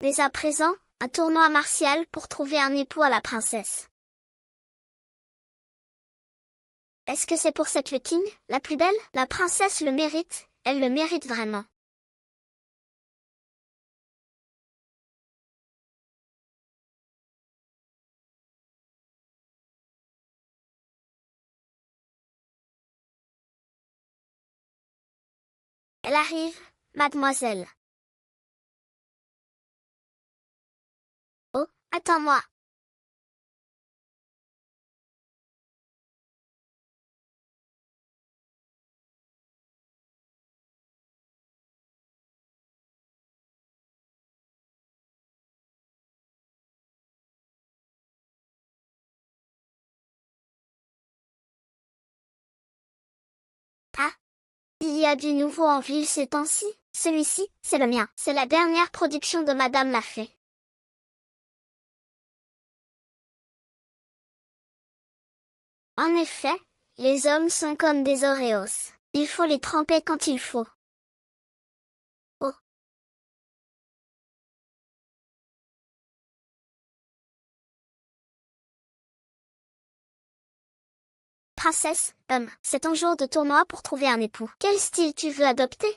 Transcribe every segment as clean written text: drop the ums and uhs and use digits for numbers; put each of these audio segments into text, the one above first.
Dès à présent, un tournoi martial pour trouver un époux à la princesse. Est-ce que c'est pour cette le king, la plus belle? La princesse le mérite, elle le mérite vraiment. Elle arrive, mademoiselle. Oh, attends-moi. Ah, il y a du nouveau en ville ces temps-ci. Celui-ci, c'est le mien. C'est la dernière production de Madame la Fée. En effet, les hommes sont comme des Oreos. Il faut les tremper quand il faut. Oh, princesse, c'est ton jour de tournoi pour trouver un époux. Quel style tu veux adopter?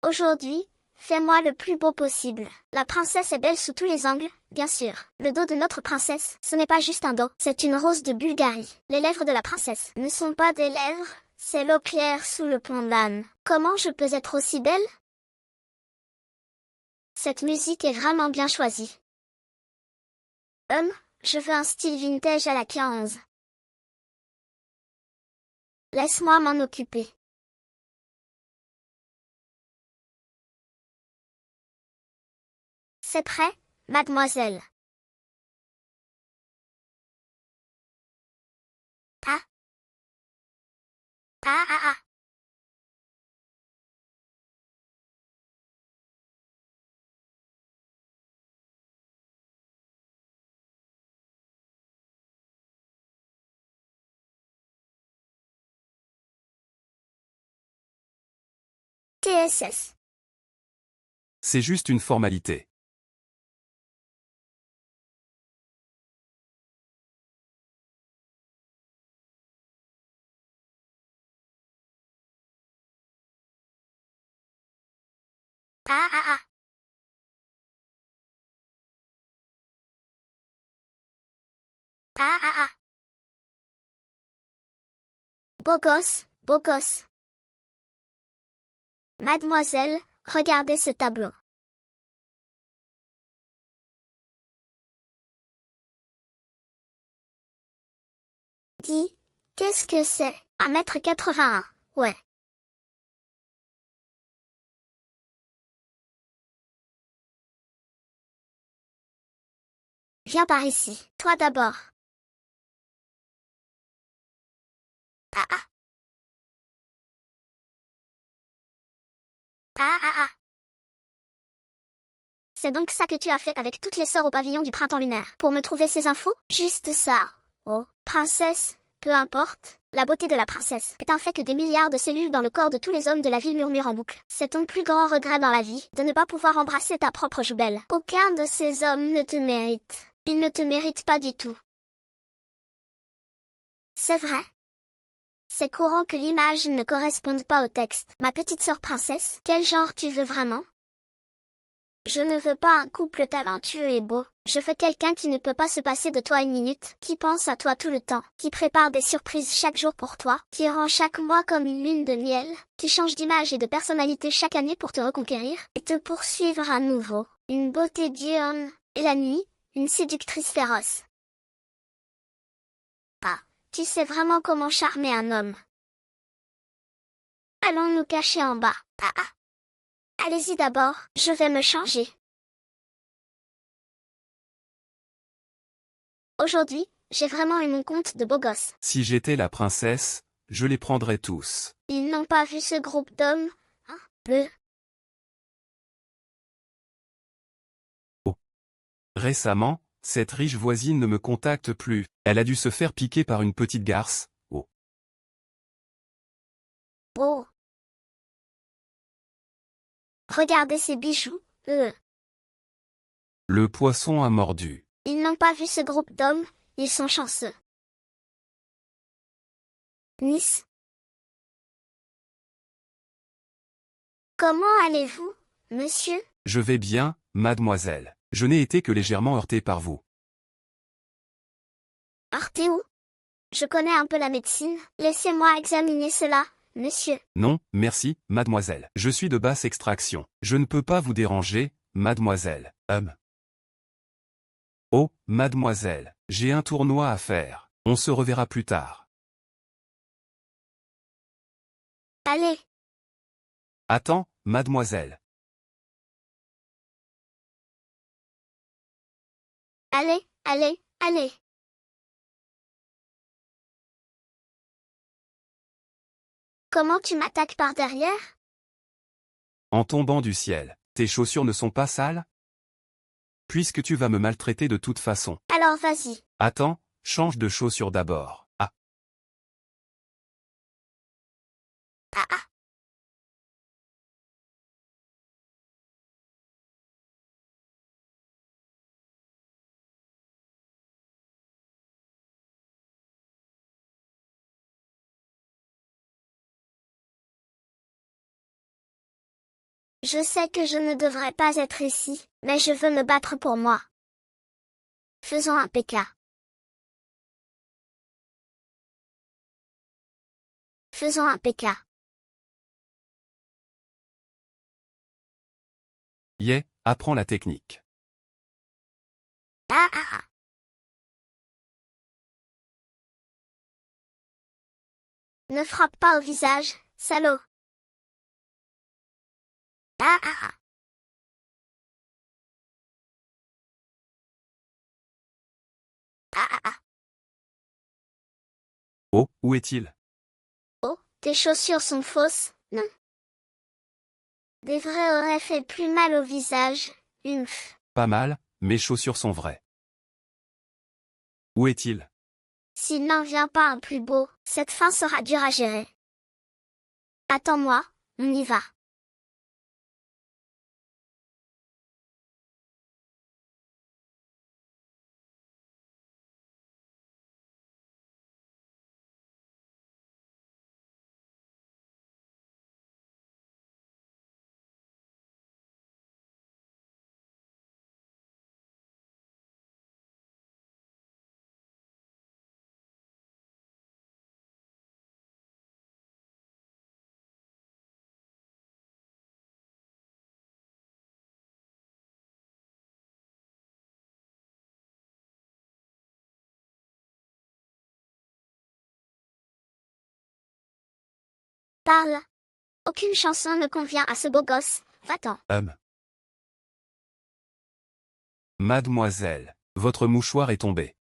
Aujourd'hui, fais-moi le plus beau possible. La princesse est belle sous tous les angles, bien sûr. Le dos de notre princesse, ce n'est pas juste un dos, c'est une rose de Bulgarie. Les lèvres de la princesse ne sont pas des lèvres, c'est l'eau claire sous le pont d'âne. Comment je peux être aussi belle? Cette musique est vraiment bien choisie. Je veux un style vintage à la 15. Laisse-moi m'en occuper. C'est prêt, mademoiselle. Ah, ah, ah, ah. TSS. C'est juste une formalité. Ah, ah, ah. Ah, ah, ah. Beau gosse, beau gosse. Mademoiselle, regardez ce tableau. Dis, qu'est-ce que c'est? 1,81 m. Ouais. Viens par ici. Toi d'abord. Ah, ah. Ah, ah, ah. C'est donc ça que tu as fait avec toutes les sœurs au pavillon du printemps lunaire. Pour me trouver ces infos? Juste ça. Oh, princesse, peu importe. La beauté de la princesse est un fait que des milliards de cellules dans le corps de tous les hommes de la ville murmurent en boucle. C'est ton plus grand regret dans la vie, de ne pas pouvoir embrasser ta propre joubelle. Aucun de ces hommes ne te mérite. Ils ne te méritent pas du tout. C'est vrai. C'est courant que l'image ne corresponde pas au texte. Ma petite sœur princesse, quel genre tu veux vraiment? Je ne veux pas un couple talentueux et beau. Je veux quelqu'un qui ne peut pas se passer de toi une minute, qui pense à toi tout le temps, qui prépare des surprises chaque jour pour toi, qui rend chaque mois comme une lune de miel, qui change d'image et de personnalité chaque année pour te reconquérir, et te poursuivre à nouveau. Une beauté diurne, et la nuit, une séductrice féroce. Ah, tu sais vraiment comment charmer un homme. Allons nous cacher en bas. Ah ah. Allez-y d'abord, je vais me changer. Aujourd'hui, j'ai vraiment eu mon compte de beau gosse. Si j'étais la princesse, je les prendrais tous. Ils n'ont pas vu ce groupe d'hommes, hein? Peu. Récemment, cette riche voisine ne me contacte plus. Elle a dû se faire piquer par une petite garce. Oh. Beau. Regardez ces bijoux, Le poisson a mordu. Ils n'ont pas vu ce groupe d'hommes, ils sont chanceux. Nice. Comment allez-vous, monsieur? Je vais bien, mademoiselle. Je n'ai été que légèrement heurté par vous. Arthéo? Je connais un peu la médecine, laissez-moi examiner cela, monsieur. Non, merci, mademoiselle. Je suis de basse extraction. Je ne peux pas vous déranger, mademoiselle. Oh, mademoiselle, j'ai un tournoi à faire. On se reverra plus tard. Allez. Attends, mademoiselle. Allez, allez, allez. Comment tu m'attaques par derrière? En tombant du ciel, tes chaussures ne sont pas sales? Puisque tu vas me maltraiter de toute façon. Alors vas-y. Attends, change de chaussures d'abord. Ah. Ah ah. Je sais que je ne devrais pas être ici, mais je veux me battre pour moi. Faisons un PK. Faisons un PK. Yeah, apprends la technique. Ah ah ah. Ne frappe pas au visage, salaud. Ah ah ah. Ah ah ah. Oh, où est-il? Oh, tes chaussures sont fausses, non? Des vrais auraient fait plus mal au visage, humph. Pas mal, mes chaussures sont vraies. Où est-il? S'il n'en vient pas un plus beau, cette fin sera dure à gérer. Attends-moi, on y va. Parle. Aucune chanson ne convient à ce beau gosse, va-t'en. Mademoiselle, votre mouchoir est tombé.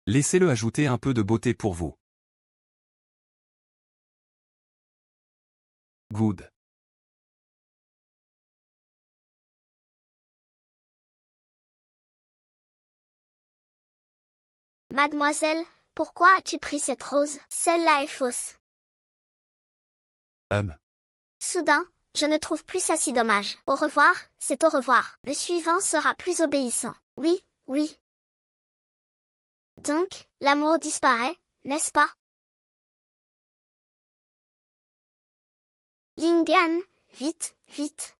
Laissez-le ajouter un peu de beauté pour vous. Good. Mademoiselle, pourquoi as-tu pris cette rose? Celle-là est fausse. Soudain, je ne trouve plus ça si dommage. Au revoir, c'est au revoir. Le suivant sera plus obéissant. Oui, oui. Donc, l'amour disparaît, n'est-ce pas? Lindian, vite, vite.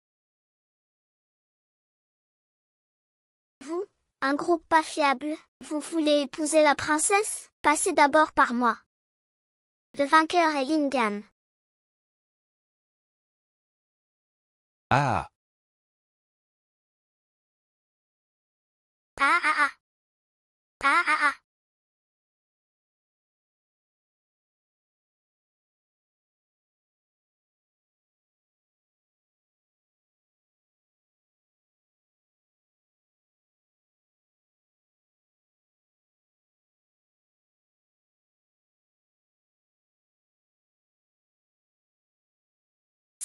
Vous, un groupe pas fiable, vous voulez épouser la princesse? Passez d'abord par moi. Le vainqueur est Lindian. Ah. Ah ah ah. Ah ah ah.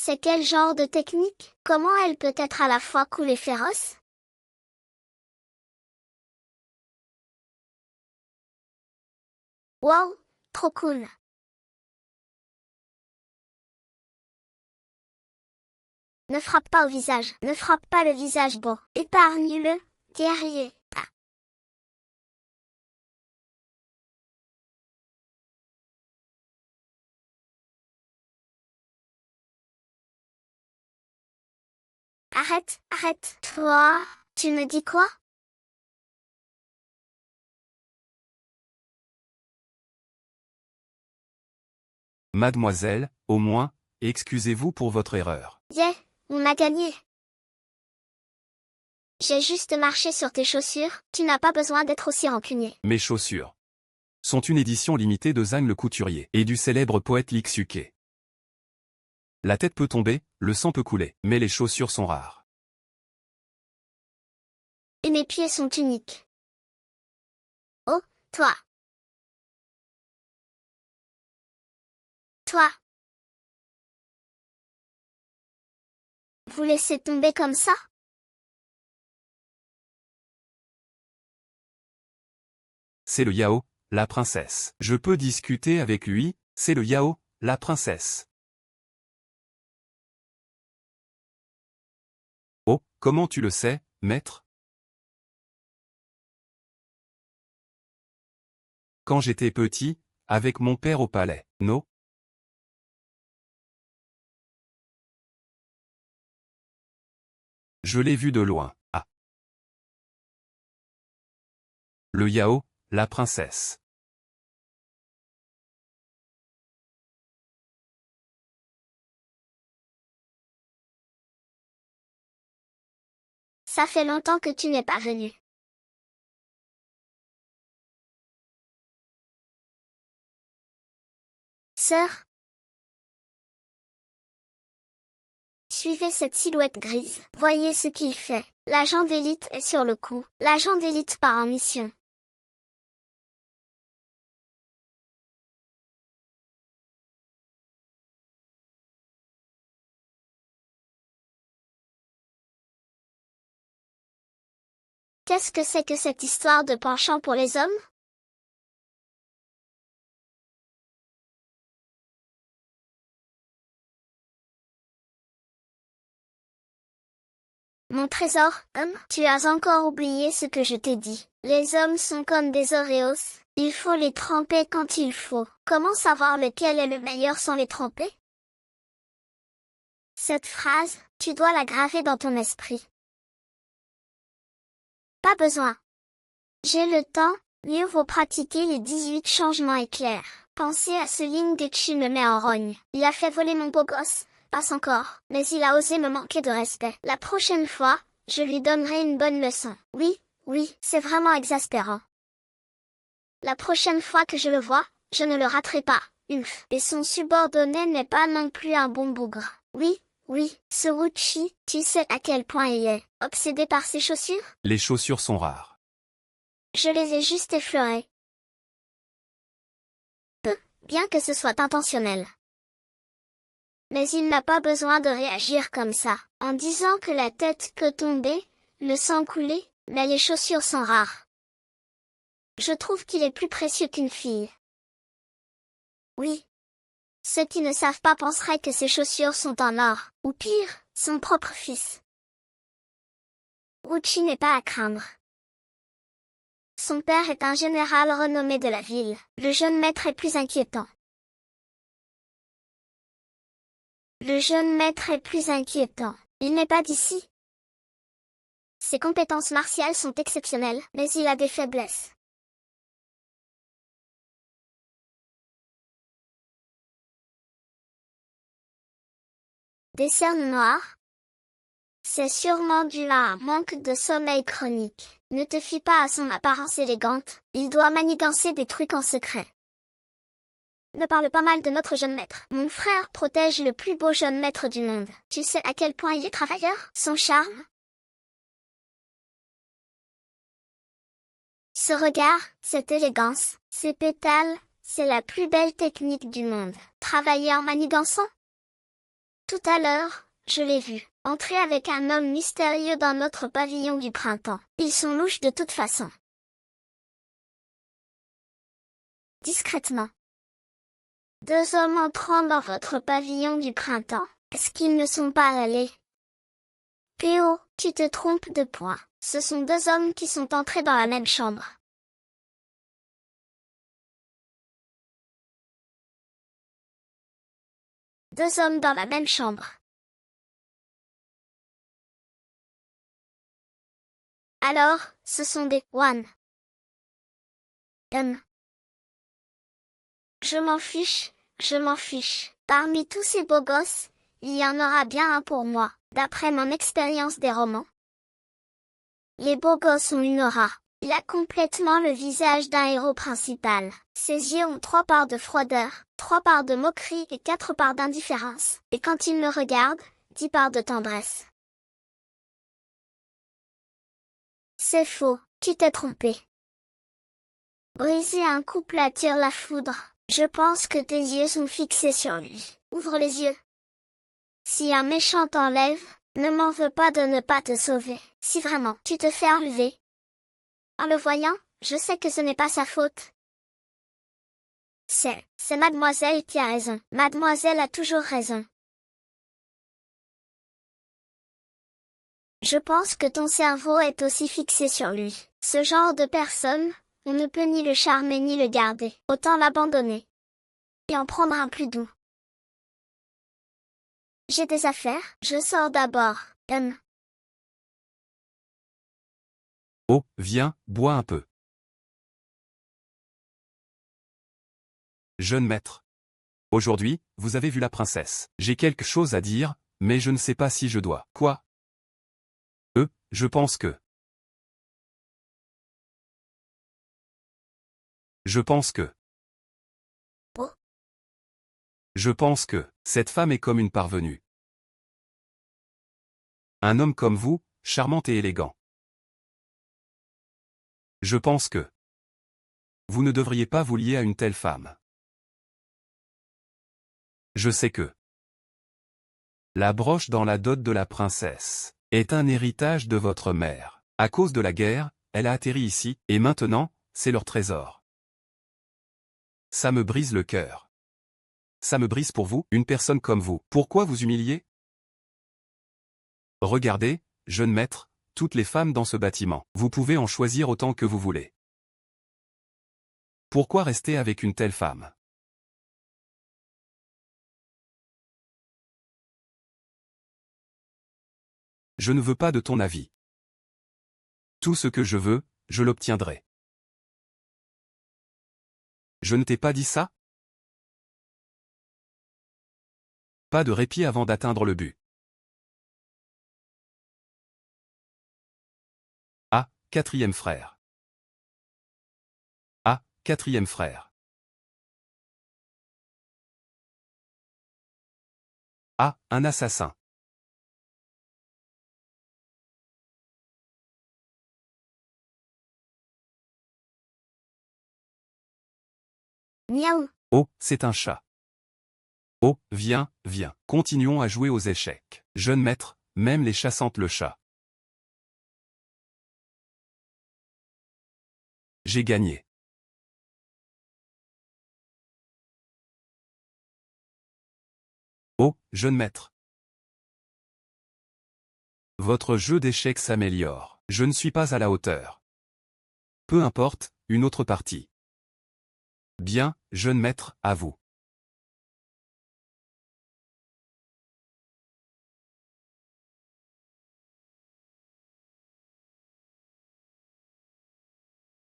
C'est quel genre de technique? Comment elle peut être à la fois cool et féroce? Wow, trop cool. Ne frappe pas au visage. Ne frappe pas le visage beau. Épargne-le, guerrier. Ah. Arrête, arrête. Toi, tu me dis quoi? Mademoiselle, au moins, excusez-vous pour votre erreur. Yeah, on a gagné. J'ai juste marché sur tes chaussures, tu n'as pas besoin d'être aussi rancunier. Mes chaussures sont une édition limitée de Zhang le couturier et du célèbre poète Li Xuque. La tête peut tomber, le sang peut couler, mais les chaussures sont rares. Et mes pieds sont uniques. Oh, toi. Toi. Vous laissez tomber comme ça? C'est le Yao, la princesse. Je peux discuter avec lui, c'est le Yao, la princesse. Oh, comment tu le sais, maître? Quand j'étais petit, avec mon père au palais, non? Je l'ai vu de loin. Ah. Le Yao, la princesse. Ça fait longtemps que tu n'es pas venu. Sœur. Suivez cette silhouette grise. Voyez ce qu'il fait. L'agent d'élite est sur le coup. L'agent d'élite part en mission. Qu'est-ce que c'est que cette histoire de penchant pour les hommes? Mon trésor, homme, tu as encore oublié ce que je t'ai dit. Les hommes sont comme des Oreos, il faut les tremper quand il faut. Comment savoir lequel est le meilleur sans les tremper? Cette phrase, tu dois la graver dans ton esprit. Pas besoin. J'ai le temps, mieux vaut pratiquer les 18 changements éclairs. Pensez à ce Ling Dechi me met en rogne. Il a fait voler mon beau gosse. Passe encore, mais il a osé me manquer de respect. La prochaine fois, je lui donnerai une bonne leçon. Oui, oui, c'est vraiment exaspérant. La prochaine fois que je le vois, je ne le raterai pas. Uf. Et son subordonné n'est pas non plus un bon bougre. Oui, oui, ce Wuchi, tu sais à quel point il est obsédé par ses chaussures? Les chaussures sont rares. Je les ai juste effleurées. Peu, bien que ce soit intentionnel. Mais il n'a pas besoin de réagir comme ça, en disant que la tête peut tomber, le sang couler, mais les chaussures sont rares. Je trouve qu'il est plus précieux qu'une fille. Oui. Ceux qui ne savent pas penseraient que ses chaussures sont en or, ou pire, son propre fils. Ruchi n'est pas à craindre. Son père est un général renommé de la ville. Le jeune maître est plus inquiétant. Le jeune maître est plus inquiétant. Il n'est pas d'ici. Ses compétences martiales sont exceptionnelles, mais il a des faiblesses. Des cernes noires? C'est sûrement dû à un manque de sommeil chronique. Ne te fie pas à son apparence élégante, il doit manigancer des trucs en secret. Ne parle pas mal de notre jeune maître. Mon frère protège le plus beau jeune maître du monde. Tu sais à quel point il est travailleur? Son charme? Ce regard, cette élégance, ces pétales, c'est la plus belle technique du monde. Travailler en manigançant? Tout à l'heure, je l'ai vu, entrer avec un homme mystérieux dans notre pavillon du printemps. Ils sont louches de toute façon. discrètement. Deux hommes entrant dans votre pavillon du printemps. Est-ce qu'ils ne sont pas allés? P.O. Tu te trompes de point. Ce sont deux hommes qui sont entrés dans la même chambre. Deux hommes dans la même chambre. Alors, ce sont des one. Je m'en fiche, je m'en fiche. Parmi tous ces beaux gosses, il y en aura bien un pour moi, d'après mon expérience des romans. Les beaux gosses ont une aura. Il a complètement le visage d'un héros principal. Ses yeux ont 3 parts de froideur, 3 parts de moquerie et 4 parts d'indifférence. Et quand il me regarde, 10 parts de tendresse. C'est faux, tu t'es trompé. Briser un couple attire la foudre. Je pense que tes yeux sont fixés sur lui. Ouvre les yeux. Si un méchant t'enlève, ne m'en veux pas de ne pas te sauver. Si vraiment tu te fais enlever. En le voyant, je sais que ce n'est pas sa faute. C'est mademoiselle qui a raison. Mademoiselle a toujours raison. Je pense que ton cerveau est aussi fixé sur lui. Ce genre de personne, on ne peut ni le charmer ni le garder. Autant l'abandonner. Et en prendre un plus doux. J'ai des affaires, je sors d'abord. Oh, viens, bois un peu. Jeune maître. Aujourd'hui, vous avez vu la princesse. J'ai quelque chose à dire, mais je ne sais pas si je dois. Quoi? Je pense que... Je pense que... Oh. Je pense que, cette femme est comme une parvenue. Un homme comme vous, charmant et élégant. Je pense que... Vous ne devriez pas vous lier à une telle femme. Je sais que... La broche dans la dot de la princesse est un héritage de votre mère. À cause de la guerre, elle a atterri ici, et maintenant, c'est leur trésor. Ça me brise le cœur. Ça me brise pour vous, une personne comme vous. Pourquoi vous humilier? Regardez, jeune maître, toutes les femmes dans ce bâtiment. Vous pouvez en choisir autant que vous voulez. Pourquoi rester avec une telle femme? Je ne veux pas de ton avis. Tout ce que je veux, je l'obtiendrai. Je ne t'ai pas dit ça? Pas de répit avant d'atteindre le but. Ah, quatrième frère. Ah, quatrième frère. Ah, un assassin. Miaou. Oh, c'est un chat. Oh, viens, viens. Continuons à jouer aux échecs. Jeune maître, même les chats sentent le chat. J'ai gagné. Oh, jeune maître. Votre jeu d'échecs s'améliore. Je ne suis pas à la hauteur. Peu importe, une autre partie. Bien, jeune maître, à vous.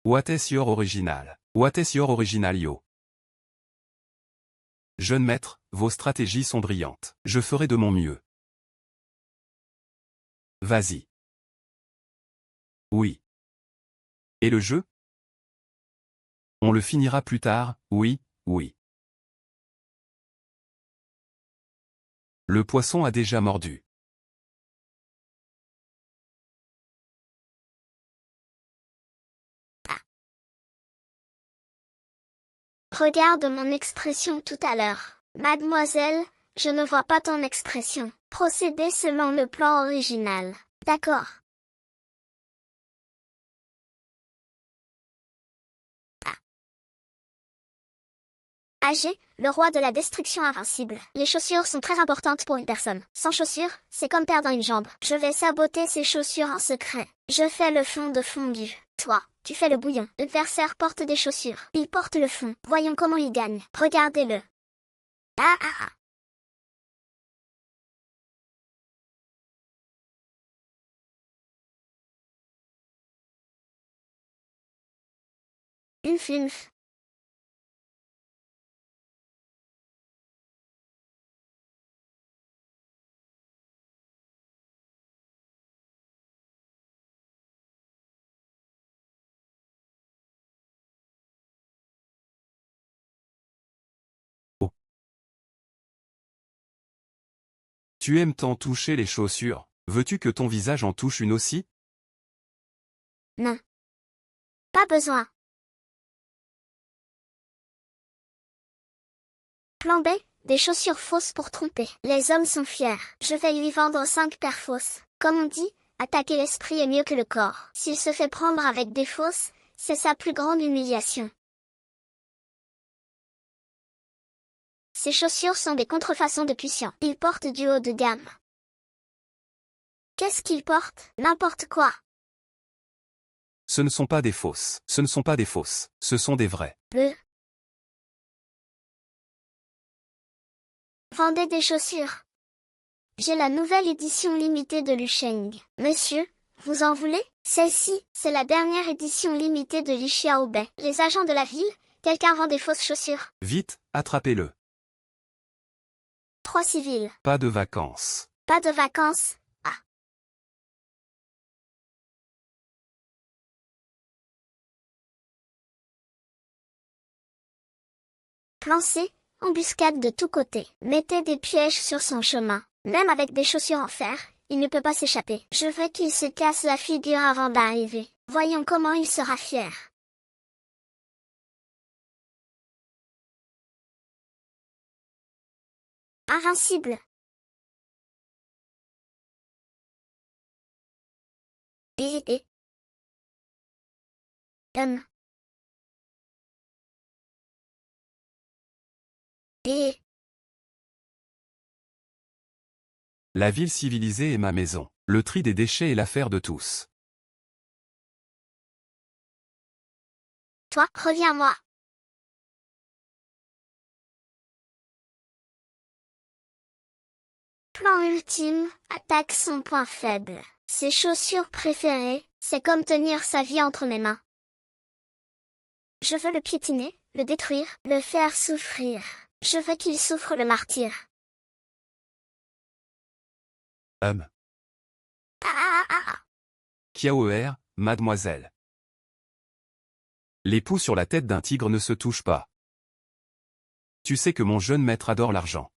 What is your original? What is your original yo? Jeune maître, vos stratégies sont brillantes. Je ferai de mon mieux. Vas-y. Oui. Et le jeu? On le finira plus tard, oui, oui. Le poisson a déjà mordu. Regarde mon expression tout à l'heure. Mademoiselle, je ne vois pas ton expression. Procédez selon le plan original. D'accord. AG, le roi de la destruction invincible. Les chaussures sont très importantes pour une personne. Sans chaussures, c'est comme perdre une jambe. Je vais saboter ces chaussures en secret. Je fais le fond de fondu. Toi, tu fais le bouillon. L'adversaire porte des chaussures. Il porte le fond. Voyons comment il gagne. Regardez-le. Ah ah ah. Une flume. Oh. Tu aimes tant toucher les chaussures, veux-tu que ton visage en touche une aussi? Non. Pas besoin. Plan B, des chaussures fausses pour tromper. Les hommes sont fiers. Je vais lui vendre 5 paires fausses. Comme on dit, attaquer l'esprit est mieux que le corps. S'il se fait prendre avec des fausses, c'est sa plus grande humiliation. Ces chaussures sont des contrefaçons de puissants. Il porte du haut de gamme. Qu'est-ce qu'il porte? N'importe quoi. Ce ne sont pas des fausses. Ce ne sont pas des fausses. Ce sont des vraies. Bleu. Vendez des chaussures. J'ai la nouvelle édition limitée de Lusheng. Monsieur, vous en voulez? Celle-ci, c'est la dernière édition limitée de Li Xiaobei. Les agents de la ville, quelqu'un vend des fausses chaussures. Vite, attrapez-le. 3 civils. Pas de vacances. Pas de vacances. Ah. Plan C, embuscade de tous côtés. Mettez des pièges sur son chemin. Même avec des chaussures en fer, il ne peut pas s'échapper. Je veux qu'il se casse la figure avant d'arriver. Voyons comment il sera fier. Invincible. Et. Et. La ville civilisée est ma maison. Le tri des déchets est l'affaire de tous. Toi, reviens-moi. Plan ultime, attaque son point faible. Ses chaussures préférées, c'est comme tenir sa vie entre mes mains. Je veux le piétiner, le détruire, le faire souffrir. Je veux qu'il souffre le martyre. Ah ah ah ah. Kiaoer, mademoiselle. Les poux sur la tête d'un tigre ne se touchent pas. Tu sais que mon jeune maître adore l'argent.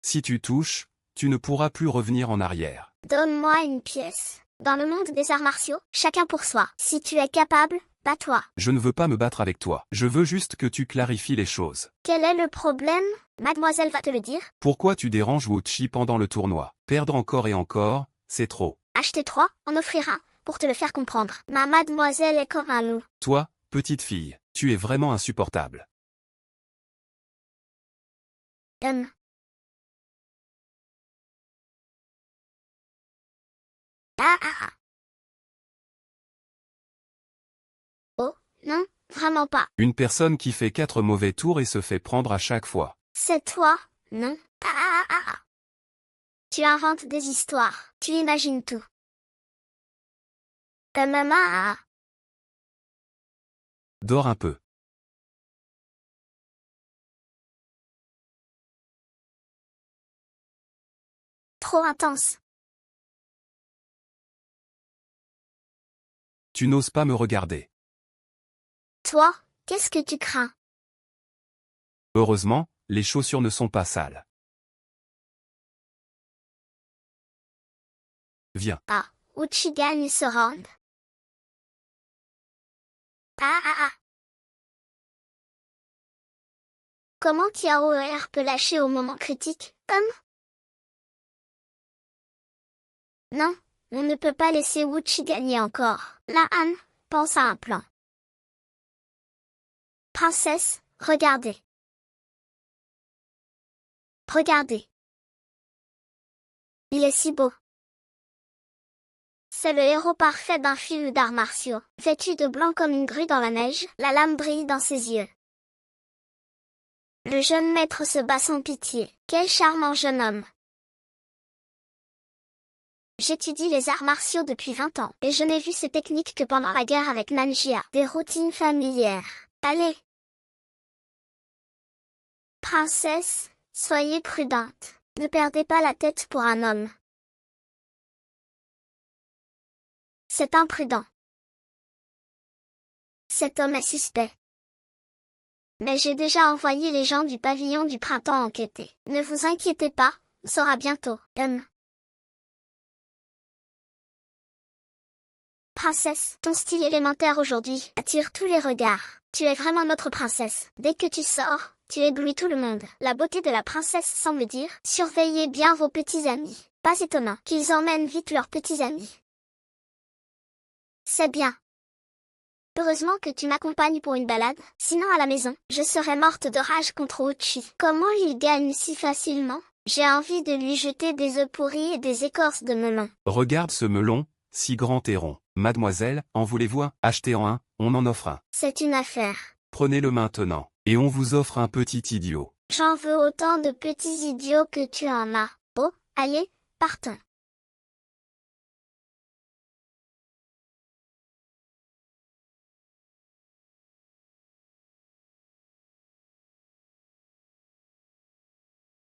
Si tu touches, tu ne pourras plus revenir en arrière. Donne-moi une pièce. Dans le monde des arts martiaux, chacun pour soi. Si tu es capable, bats-toi. Je ne veux pas me battre avec toi. Je veux juste que tu clarifies les choses. Quel est le problème? Mademoiselle va te le dire. Pourquoi tu déranges Wu Chi pendant le tournoi? Perdre encore et encore, c'est trop. Acheter 3, en offrir un, pour te le faire comprendre. Ma mademoiselle est comme un loup. Toi, petite fille, tu es vraiment insupportable. Ah ah ah. Oh, non, vraiment pas. Une personne qui fait 4 mauvais tours et se fait prendre à chaque fois. C'est toi, non? Ah ah ah ah. Tu inventes des histoires, tu imagines tout. Ta maman a... Dors un peu. Trop intense. Tu n'oses pas me regarder. Toi, qu'est-ce que tu crains? Heureusement, les chaussures ne sont pas sales. Viens. Ah, Uchi gagne ce round. Ah ah ah. Comment Kiaoer peut lâcher au moment critique, Non, on ne peut pas laisser Uchi gagner encore. La Han, pense à un plan. Princesse, Regardez. Regardez. Il est si beau. C'est le héros parfait d'un film d'arts martiaux. Vêtu de blanc comme une grue dans la neige, la lame brille dans ses yeux. Le jeune maître se bat sans pitié. Quel charmant jeune homme. J'étudie les arts martiaux depuis 20 ans, et je n'ai vu ces techniques que pendant la guerre avec Nanjia. Des routines familières. Allez. Princesse, soyez prudente. Ne perdez pas la tête pour un homme. C'est imprudent. Cet homme est suspect. Mais j'ai déjà envoyé les gens du pavillon du printemps enquêter. Ne vous inquiétez pas, on saura bientôt. Princesse, ton style élémentaire aujourd'hui attire tous les regards. Tu es vraiment notre princesse. Dès que tu sors, tu éblouis tout le monde. La beauté de la princesse semble dire, surveillez bien vos petits amis. Pas étonnant qu'ils emmènent vite leurs petits amis. C'est bien. Heureusement que tu m'accompagnes pour une balade, sinon à la maison, je serais morte de rage contre Uchi. Comment il gagne si facilement? J'ai envie de lui jeter des œufs pourris et des écorces de melon. Regarde ce melon, si grand et rond. Mademoiselle, en voulez-vous un? Achetez-en un, on en offre un. C'est une affaire. Prenez-le maintenant, et on vous offre un petit idiot. J'en veux autant de petits idiots que tu en as. Oh, allez, partons.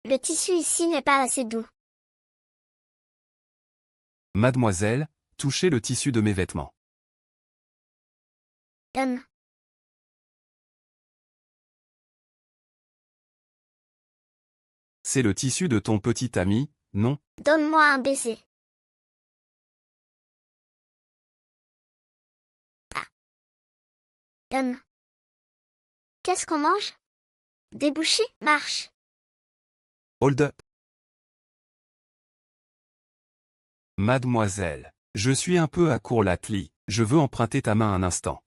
Le tissu ici n'est pas assez doux. Mademoiselle, touchez le tissu de mes vêtements. C'est le tissu de ton petit ami, non? Donne-moi un baiser. Qu'est-ce qu'on mange? Des bouchées? Marche. Hold up. Mademoiselle, je suis un peu à court Latli, je veux emprunter ta main un instant.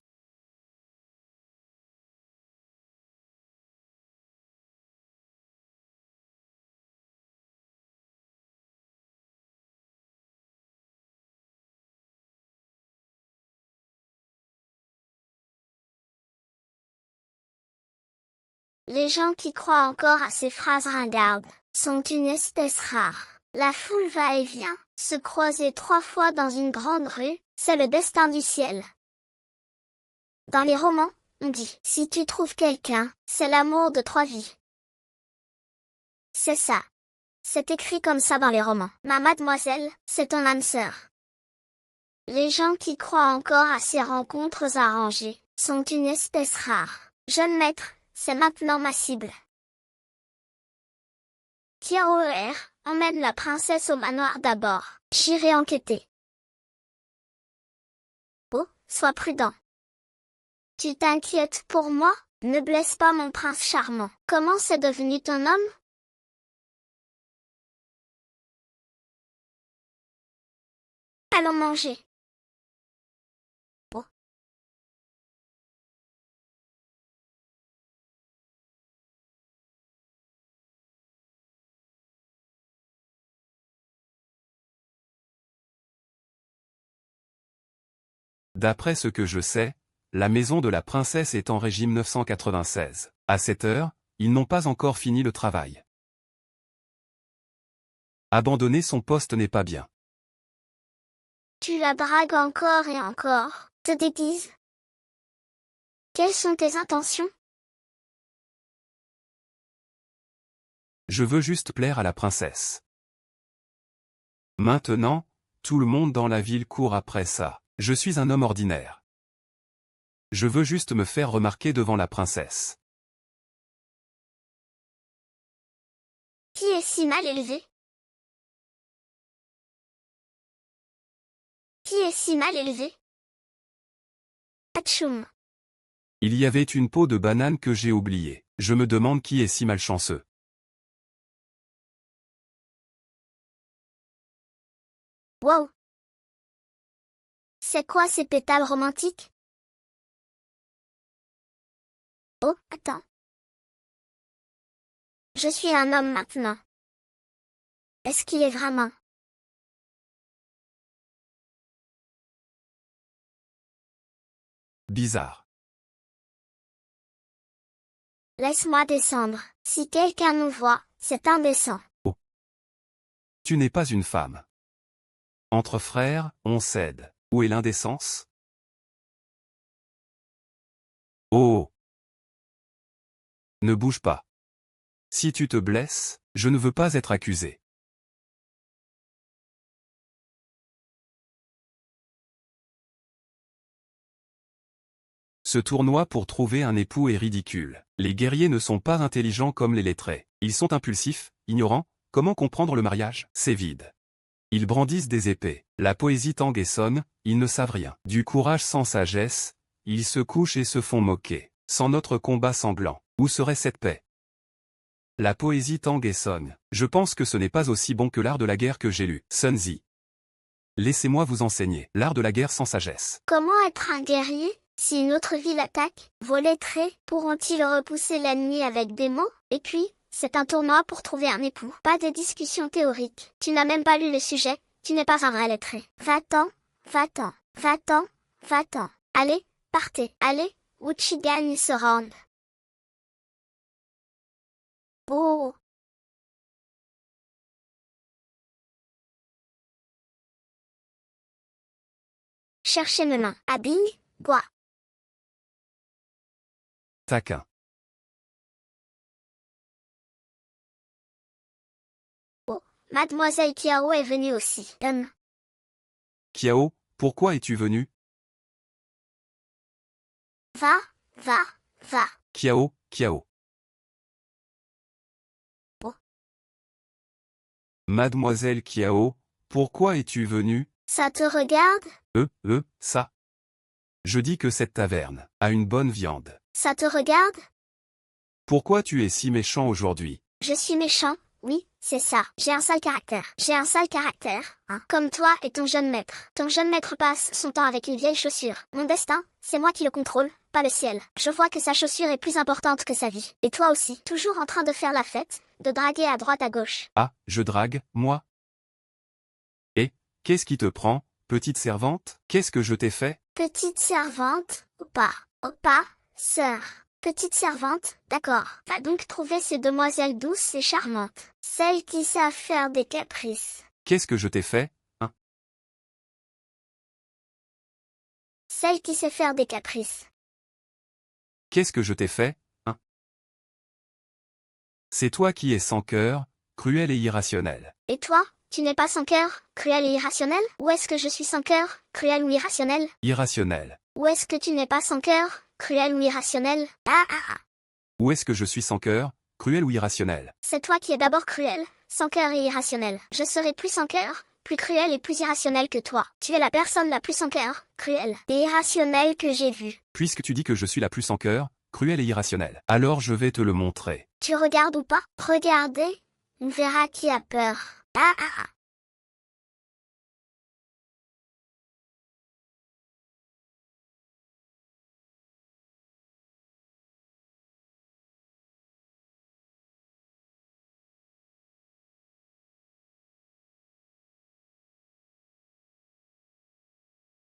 Les gens qui croient encore à ces phrases ringardes sont une espèce rare. La foule va et vient, se croiser 3 fois dans une grande rue, c'est le destin du ciel. Dans les romans, on dit, si tu trouves quelqu'un, c'est l'amour de 3 vies. C'est ça. C'est écrit comme ça dans les romans. Ma mademoiselle, c'est ton âme sœur. Les gens qui croient encore à ces rencontres arrangées sont une espèce rare. Jeune maître, c'est maintenant ma cible. Kiaoer, emmène la princesse au manoir d'abord. J'irai enquêter. Oh, sois prudent. Tu t'inquiètes pour moi? Ne blesse pas mon prince charmant. Comment c'est devenu ton homme? Allons manger. Oh. D'après ce que je sais, la maison de la princesse est en régime 996. À cette heure, ils n'ont pas encore fini le travail. Abandonner son poste n'est pas bien. Tu la dragues encore et encore, te déguises. Quelles sont tes intentions? Je veux juste plaire à la princesse. Maintenant, tout le monde dans la ville court après ça. Je suis un homme ordinaire. Je veux juste me faire remarquer devant la princesse. Qui est si mal élevé? Qui est si mal élevé? Atchoum. Il y avait une peau de banane que j'ai oubliée. Je me demande qui est si malchanceux. Wow. C'est quoi ces pétales romantiques? Oh, attends. Je suis un homme maintenant. Est-ce qu'il est vraiment? Bizarre. Laisse-moi descendre. Si quelqu'un nous voit, c'est indécent. Oh. Tu n'es pas une femme. Entre frères, on s'aide. Où est l'indécence? Oh! Ne bouge pas. Si tu te blesses, je ne veux pas être accusé. Ce tournoi pour trouver un époux est ridicule. Les guerriers ne sont pas intelligents comme les lettrés. Ils sont impulsifs, ignorants. Comment comprendre le mariage? C'est vide. Ils brandissent des épées. La poésie tangue et sonne, ils ne savent rien. Du courage sans sagesse, ils se couchent et se font moquer. Sans notre combat sanglant, où serait cette paix? La poésie tangue et sonne. Je pense que ce n'est pas aussi bon que l'art de la guerre que j'ai lu. Sun Tzu. Laissez-moi vous enseigner l'art de la guerre sans sagesse. Comment être un guerrier? Si une autre ville attaque, vos lettrés pourront-ils repousser l'ennemi avec des mots? Et puis, c'est un tournoi pour trouver un époux. Pas de discussion théorique. Tu n'as même pas lu le sujet, tu n'es pas un vrai lettré. Va-t'en, va-t'en, va-t'en, va-t'en. Allez, partez, allez, Wuchi gagne ce round. Oh! Cherchez mes mains. À Bing, quoi? Taquin. Oh, Mademoiselle Kiao est venue aussi. Kiao, pourquoi es-tu venu? Va, va, va. Kiao, Kiao. Oh. Mademoiselle Kiao, pourquoi es-tu venue? Ça te regarde? Ça. Je dis que cette taverne a une bonne viande. Ça te regarde? Pourquoi tu es si méchant aujourd'hui? Je suis méchant, oui, c'est ça. J'ai un sale caractère. J'ai un sale caractère, hein. Comme toi et ton jeune maître. Ton jeune maître passe son temps avec une vieille chaussure. Mon destin, c'est moi qui le contrôle, pas le ciel. Je vois que sa chaussure est plus importante que sa vie. Et toi aussi, toujours en train de faire la fête, de draguer à droite à gauche. Ah, je drague, moi? Et, qu'est-ce qui te prend, petite servante? Qu'est-ce que je t'ai fait? Petite servante, Opa, sœur. Petite servante, d'accord. Va donc trouver ces demoiselles douces et charmantes. Celles qui savent faire des caprices. Qu'est-ce que je t'ai fait, hein? Celle qui sait faire des caprices. Qu'est-ce que je t'ai fait, hein? C'est toi qui es sans cœur, cruel et irrationnel. Et toi, tu n'es pas sans cœur, cruel et irrationnel? Ou est-ce que je suis sans cœur, cruel ou irrationnel? Irrationnel. Ou est-ce que tu n'es pas sans cœur, cruel ou irrationnel? Où est-ce que je suis sans cœur, cruel ou irrationnel? C'est toi qui es d'abord cruel, sans cœur et irrationnel. Je serai plus sans cœur, plus cruel et plus irrationnel que toi. Tu es la personne la plus sans cœur, cruelle et irrationnelle que j'ai vue. Puisque tu dis que je suis la plus sans cœur, cruel et irrationnel, alors je vais te le montrer. Tu regardes ou pas? Regardez, on verra qui a peur.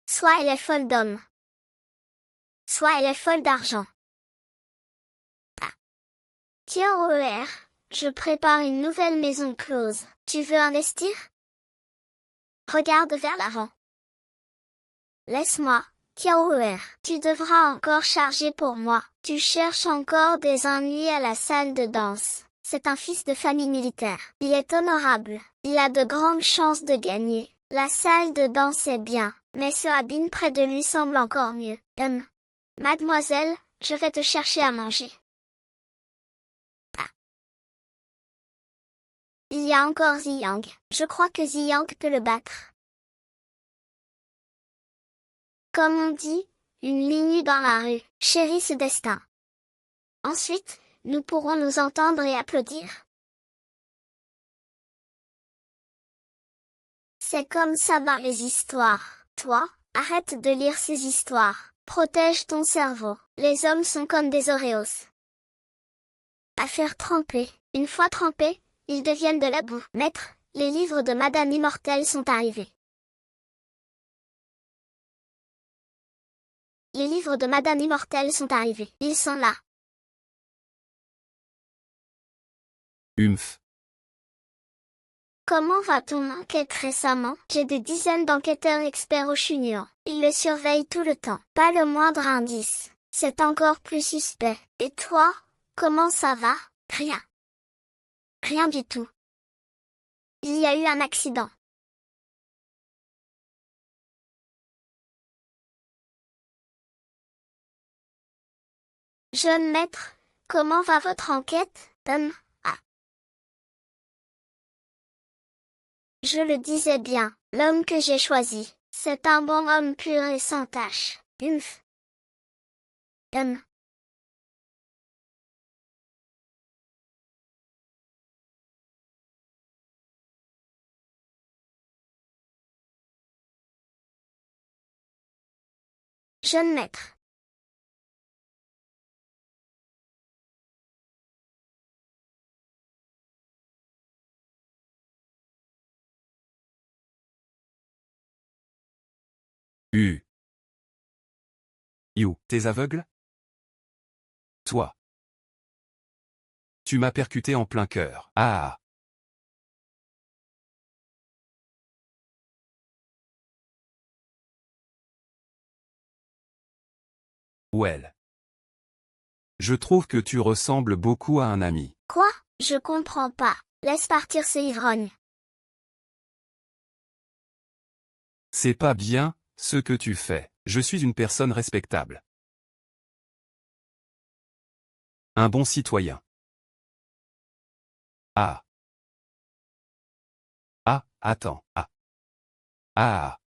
Soit elle est folle d'homme. Soit elle est folle d'argent. Tiens, OER, je prépare une nouvelle maison close. Tu veux investir? Regarde vers l'avant. Laisse-moi, Kiaoer. Tu devras encore charger pour moi. Tu cherches encore des ennuis à la salle de danse. C'est un fils de famille militaire. Il est honorable. Il a de grandes chances de gagner. La salle de danse est bien, mais ce habit près de lui semble encore mieux. Mademoiselle, je vais te chercher à manger. Il y a encore Ziyang. Je crois que Ziyang peut le battre. Comme on dit, une ligne dans la rue, chérit ce destin. Ensuite, nous pourrons nous entendre et applaudir. C'est comme ça dans les histoires. Toi, arrête de lire ces histoires. Protège ton cerveau. Les hommes sont comme des Oreos. À faire tremper. Une fois trempés, ils deviennent de la boue. Maître, les livres de Madame Immortelle sont arrivés. Les livres de Madame Immortelle sont arrivés. Ils sont là. Humph. Comment va ton enquête récemment? J'ai des dizaines d'enquêteurs experts au Chunion. Ils le surveillent tout le temps. Pas le moindre indice. C'est encore plus suspect. Et toi, comment ça va? Rien. Rien du tout. Il y a eu un accident. Jeune maître, comment va votre enquête? Ah. Je le disais bien, l'homme que j'ai choisi, c'est un bon homme pur et sans tache. Humph. Jeune maître. You, t'es aveugle? Toi. Tu m'as percuté en plein cœur. Ah. Well. Je trouve que tu ressembles beaucoup à un ami. Quoi? Je comprends pas. Laisse partir ce ivrogne. C'est pas bien, ce que tu fais. Je suis une personne respectable. Un bon citoyen. Ah. Ah, attends. Ah. Ah.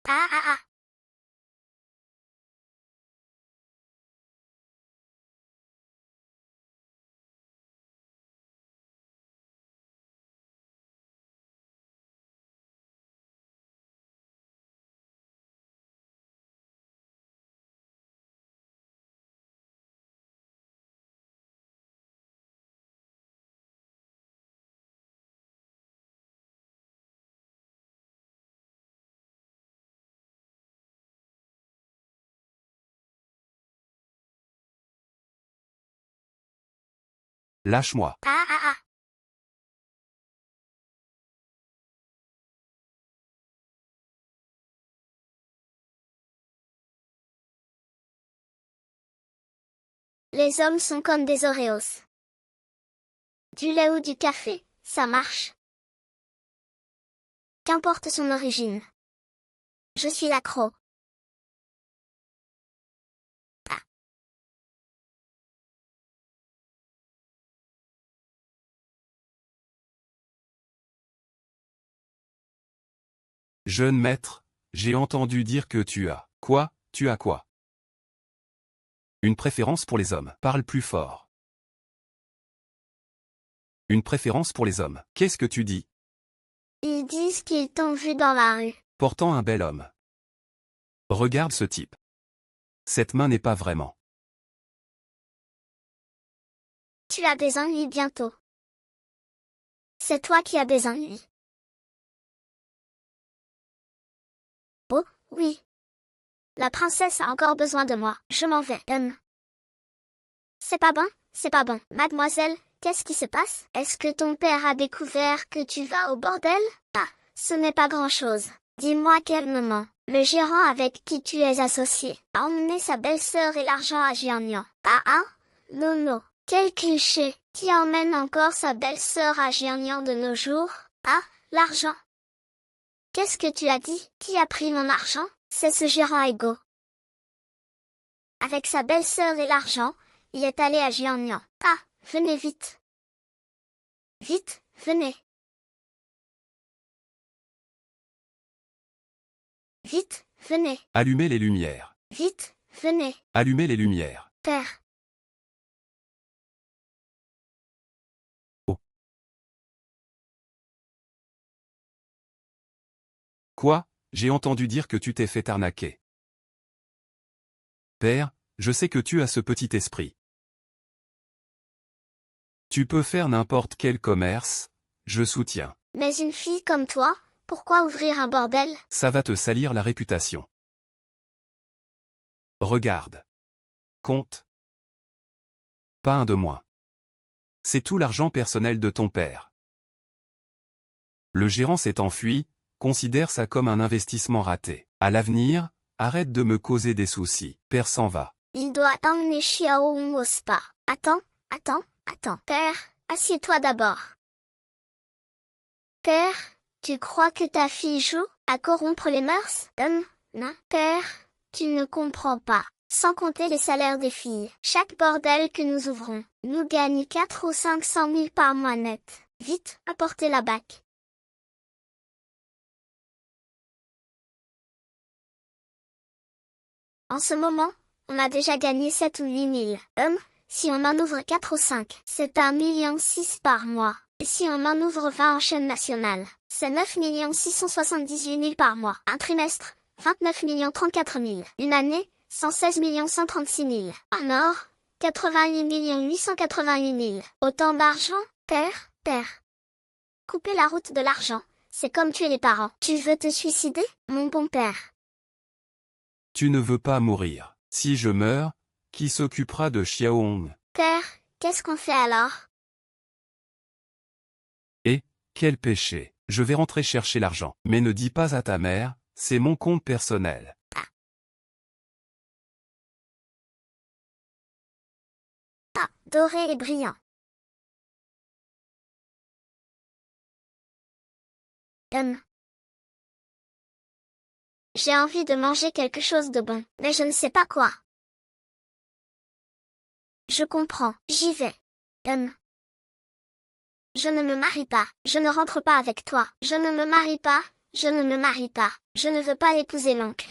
Ah ah ah. Lâche-moi. Ah ah ah. Les hommes sont comme des Oreos. Du lait ou du café, ça marche. Qu'importe son origine. Je suis l'accro. Ah. Jeune maître, j'ai entendu dire que tu as. Quoi? Tu as quoi? Une préférence pour les hommes. Parle plus fort. Une préférence pour les hommes. Qu'est-ce que tu dis? Ils disent qu'ils t'ont vu dans la rue. Portant un bel homme. Regarde ce type. Cette main n'est pas vraiment. Tu as des ennuis bientôt. C'est toi qui as des ennuis. Oh, oui. La princesse a encore besoin de moi. Je m'en vais. C'est pas bon, c'est pas bon. Mademoiselle, qu'est-ce qui se passe? Est-ce que ton père a découvert que tu vas au bordel? Ah, ce n'est pas grand-chose. Dis-moi calmement. Le gérant avec qui tu es associé a emmené sa belle-sœur et l'argent à Jianyan. Ah ah? Non. Quel cliché. Qui emmène encore sa belle-sœur à Jianyan de nos jours? Ah, l'argent. Qu'est-ce que tu as dit? Qui a pris mon argent? C'est ce gérant Ego. Avec sa belle-sœur et l'argent, il est allé à Jianyan. Ah, venez vite. Vite, venez. Vite, venez. Allumez les lumières. Vite, venez. Allumez les lumières. Père. Oh. Quoi? j'ai entendu dire que tu t'es fait arnaquer. Père, je sais que tu as ce petit esprit. Tu peux faire n'importe quel commerce, je soutiens. Mais une fille comme toi, pourquoi ouvrir un bordel? Ça va te salir la réputation. Regarde. Compte. Pas un de moins. C'est tout l'argent personnel de ton père. Le gérant s'est enfui, considère ça comme un investissement raté. À l'avenir, arrête de me causer des soucis. Père s'en va. Il doit emmener Xiaohong au spa. Attends. Père, assieds-toi d'abord. Père, tu crois que ta fille joue à corrompre les mœurs? Non. Père, tu ne comprends pas. Sans compter les salaires des filles. Chaque bordel que nous ouvrons, nous gagne 4 ou 500 000 par mois net. Vite, apportez la bac. En ce moment, on a déjà gagné 7 ou 8 000. Si on en ouvre 4 ou 5, c'est 1,6 million par mois. Et si on en ouvre 20 en chaîne nationale, c'est 9 678 000 par mois. Un trimestre, 29 34 000. Une année, 116 136 000. Un or, 88 888 000. Autant d'argent, père. Couper la route de l'argent, c'est comme tuer les parents. Tu veux te suicider, mon bon père? Tu ne veux pas mourir. Si je meurs, qui s'occupera de Xiaohong? Père, qu'est-ce qu'on fait alors? Et, quel péché. Je vais rentrer chercher l'argent. Mais ne dis pas à ta mère, c'est mon compte personnel. Doré et brillant. J'ai envie de manger quelque chose de bon, mais je ne sais pas quoi. Je comprends, j'y vais. Je ne me marie pas, je ne rentre pas avec toi. Je ne me marie pas, je ne veux pas épouser l'oncle.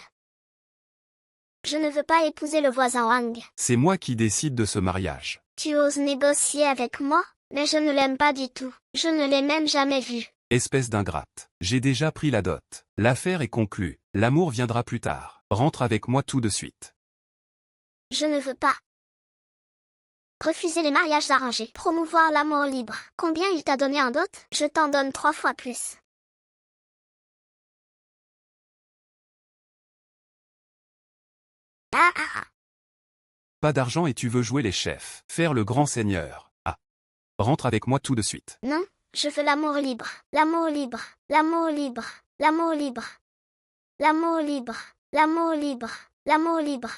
Je ne veux pas épouser le voisin Wang. C'est moi qui décide de ce mariage. Tu oses négocier avec moi, mais je ne l'aime pas du tout. Je ne l'ai même jamais vu. Espèce d'ingrate. J'ai déjà pris la dot. L'affaire est conclue. L'amour viendra plus tard. Rentre avec moi tout de suite. Je ne veux pas. Refuser les mariages arrangés. Promouvoir l'amour libre. Combien il t'a donné en dot? Je t'en donne 3 fois plus. Pas d'argent et tu veux jouer les chefs. Faire le grand seigneur. Rentre avec moi tout de suite. Non, je veux l'amour libre. L'amour libre. L'amour libre. L'amour libre. L'amour libre. L'amour libre. L'amour libre.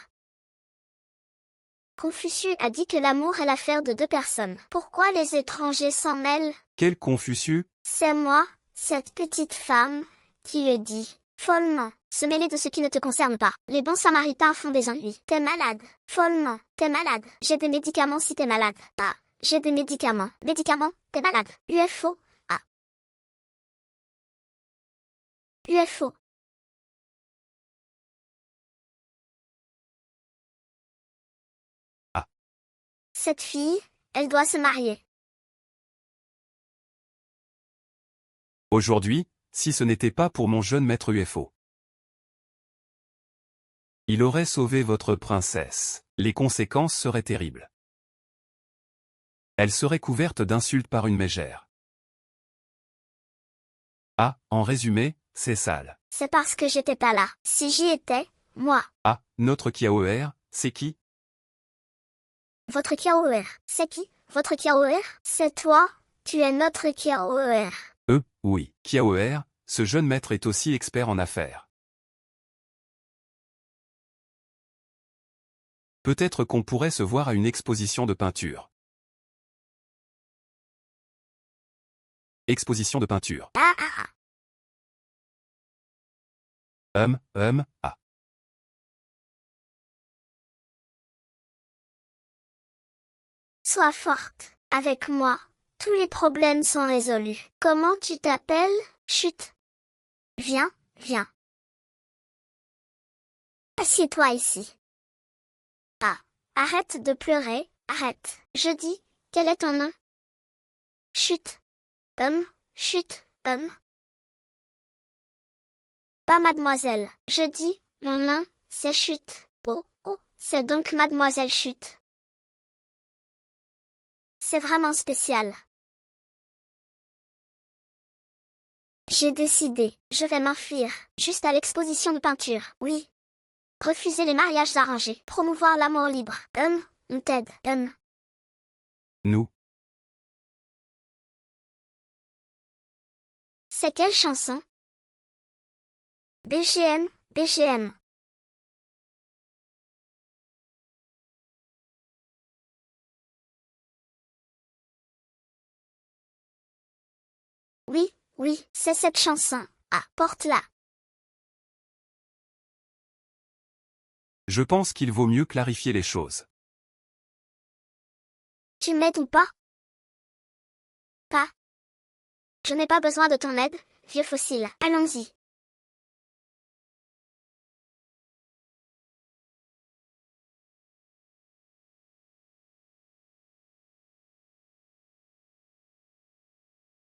Confucius a dit que l'amour est l'affaire de 2 personnes. Pourquoi les étrangers s'en mêlent? Quel Confucius? C'est moi, cette petite femme, qui le dit. Follement, se mêler de ce qui ne te concerne pas. Les bons samaritains font des ennuis. T'es malade. Follement, t'es malade. J'ai des médicaments si t'es malade. J'ai des médicaments. Médicaments, t'es malade. UFO. UFO. Cette fille, elle doit se marier. Aujourd'hui, si ce n'était pas pour mon jeune maître UFO. Il aurait sauvé votre princesse. Les conséquences seraient terribles. Elle serait couverte d'insultes par une mégère. En résumé, c'est sale. C'est parce que j'étais pas là. Si j'y étais, moi. Notre Kiaoer, c'est qui? Votre Kiaoer. C'est qui? Votre Kiaoer? C'est toi, tu es notre Kiaoer. Oui. Kiaoer, ce jeune maître est aussi expert en affaires. Peut-être qu'on pourrait se voir à une exposition de peinture. Exposition de peinture. Sois forte. Avec moi, tous les problèmes sont résolus. Comment tu t'appelles? Chut. Viens. Assieds-toi ici. Arrête de pleurer, arrête. Je dis, quel est ton nom? Chut. Chut. pas mademoiselle. Je dis, mon nom, c'est Chute. Oh, oh, c'est donc mademoiselle Chute. C'est vraiment spécial. J'ai décidé, je vais m'enfuir, juste à l'exposition de peinture, oui. Refuser les mariages arrangés, promouvoir l'amour libre. On t'aide, Nous. C'est quelle chanson? BGM, BGM. Oui, oui, c'est cette chanson. Ah, porte-la. Je pense qu'il vaut mieux clarifier les choses. Tu m'aides ou pas? Pas. Je n'ai pas besoin de ton aide, vieux fossile. Allons-y.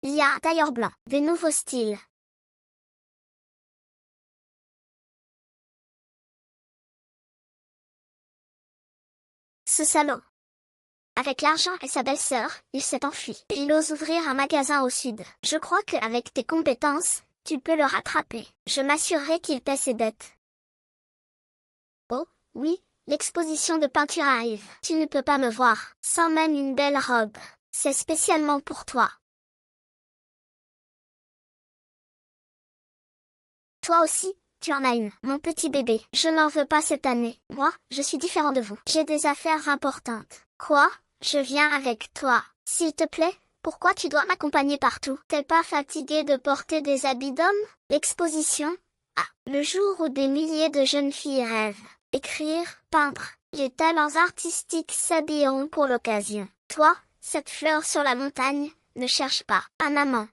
Il y a un tailleur blanc, des nouveaux styles. Ce salaud. Avec l'argent et sa belle-sœur, il s'est enfui. Il ose ouvrir un magasin au sud. Je crois qu'avec tes compétences, tu peux le rattraper. Je m'assurerai qu'il paie ses dettes. Oh, oui, l'exposition de peinture arrive. Tu ne peux pas me voir, sans même une belle robe. C'est spécialement pour toi. Toi aussi, tu en as une, mon petit bébé. Je n'en veux pas cette année. Moi, je suis différent de vous. J'ai des affaires importantes. Quoi? Je viens avec toi. S'il te plaît, pourquoi tu dois m'accompagner partout? T'es pas fatigué de porter des habits d'homme? L'exposition? Ah, le jour où des milliers de jeunes filles rêvent. Écrire, peindre. Les talents artistiques s'habilleront pour l'occasion. Toi, cette fleur sur la montagne, ne cherche pas un amant.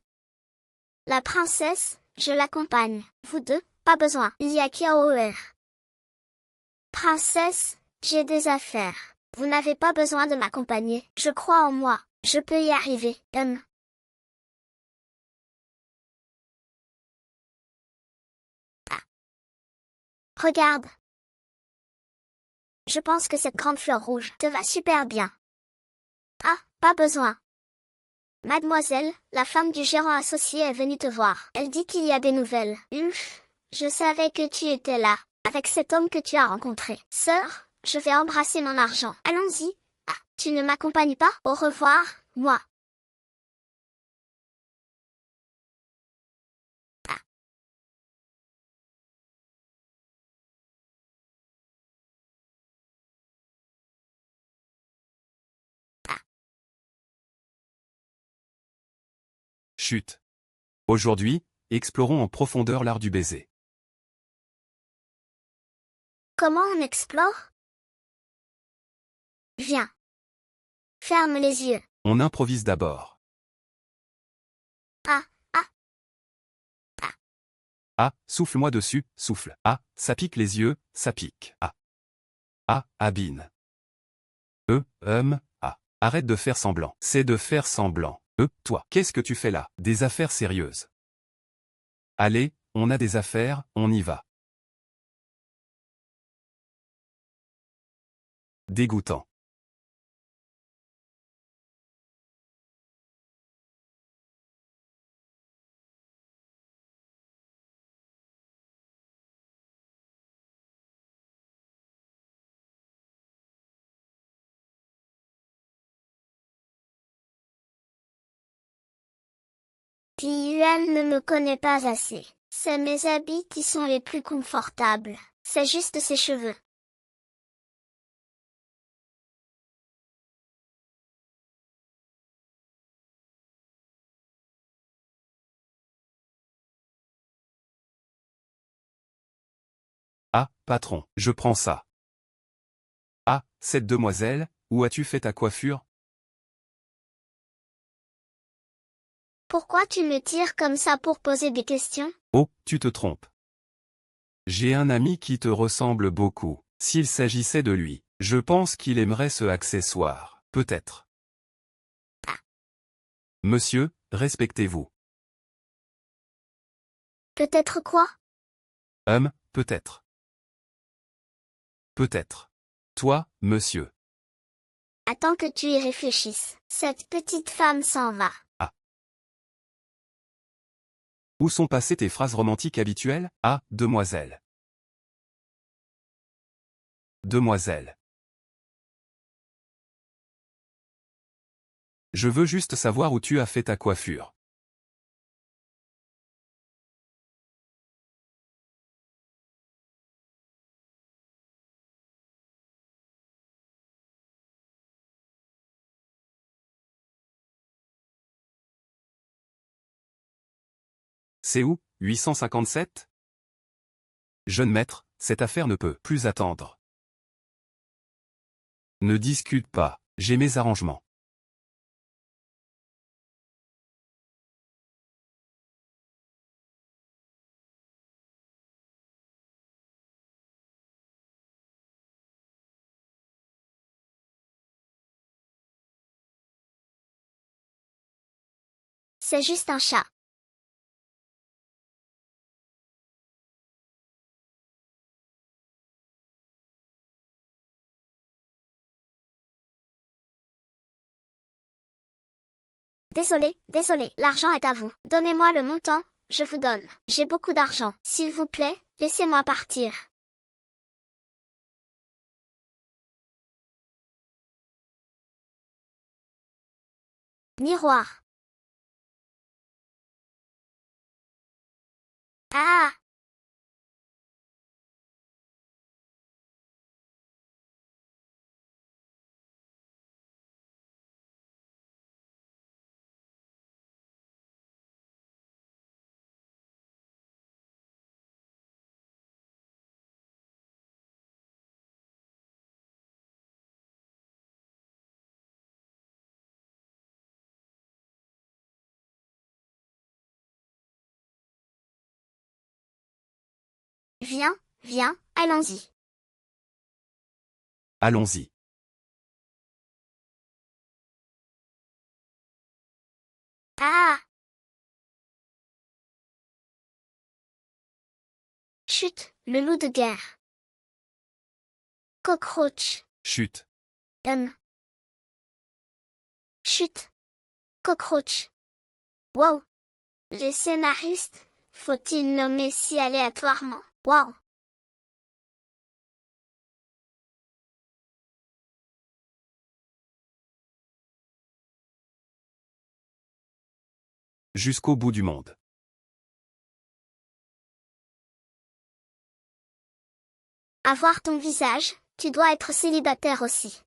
La princesse, je l'accompagne. Vous deux, pas besoin. Il y a Kiaoer. Princesse, j'ai des affaires. Vous n'avez pas besoin de m'accompagner. Je crois en moi. Je peux y arriver. Ah. Regarde. Je pense que cette grande fleur rouge te va super bien. Ah, pas besoin. Mademoiselle, la femme du gérant associé est venue te voir. Elle dit qu'il y a des nouvelles. Je savais que tu étais là, avec cet homme que tu as rencontré. Sœur, je vais embrasser mon argent. Allons-y. Ah, tu ne m'accompagnes pas? Au revoir, moi. Ah. Ah. Chut. Aujourd'hui, explorons en profondeur l'art du baiser. Comment on explore? Viens. Ferme les yeux. On improvise d'abord. Ah, ah. Ah. Ah, souffle-moi dessus, souffle. Ah, ça pique les yeux, ça pique. Ah. Ah, Abine. Ah. Arrête de faire semblant. C'est de faire semblant. Toi, qu'est-ce que tu fais là? Des affaires sérieuses. Allez, on a des affaires, on y va. Dégoûtant. Yuan ne me connaît pas assez. C'est mes habits qui sont les plus confortables. C'est juste ses cheveux. Ah, patron, je prends ça. Ah, cette demoiselle, où as-tu fait ta coiffure? Pourquoi tu me tires comme ça pour poser des questions? Oh, tu te trompes. J'ai un ami qui te ressemble beaucoup. S'il s'agissait de lui, je pense qu'il aimerait ce accessoire. Peut-être. Ah. Monsieur, respectez-vous. Peut-être quoi? Peut-être. Peut-être. Toi, monsieur. Attends que tu y réfléchisses. Cette petite femme s'en va. Ah. Où sont passées tes phrases romantiques habituelles? Ah, demoiselle. Demoiselle. Je veux juste savoir où tu as fait ta coiffure. C'est où, 857? Jeune maître, cette affaire ne peut plus attendre. Ne discute pas, j'ai mes arrangements. C'est juste un chat. Désolé, l'argent est à vous. Donnez-moi le montant, je vous donne. J'ai beaucoup d'argent. S'il vous plaît, laissez-moi partir. Miroir. Ah! Viens, allons-y. Allons-y. Ah! Chut, le loup de guerre. Cockroach. Chut. Chut. Cockroach. Wow. Les scénaristes, faut-il nommer si aléatoirement? Wow. Jusqu'au bout du monde. À voir ton visage, tu dois être célibataire aussi.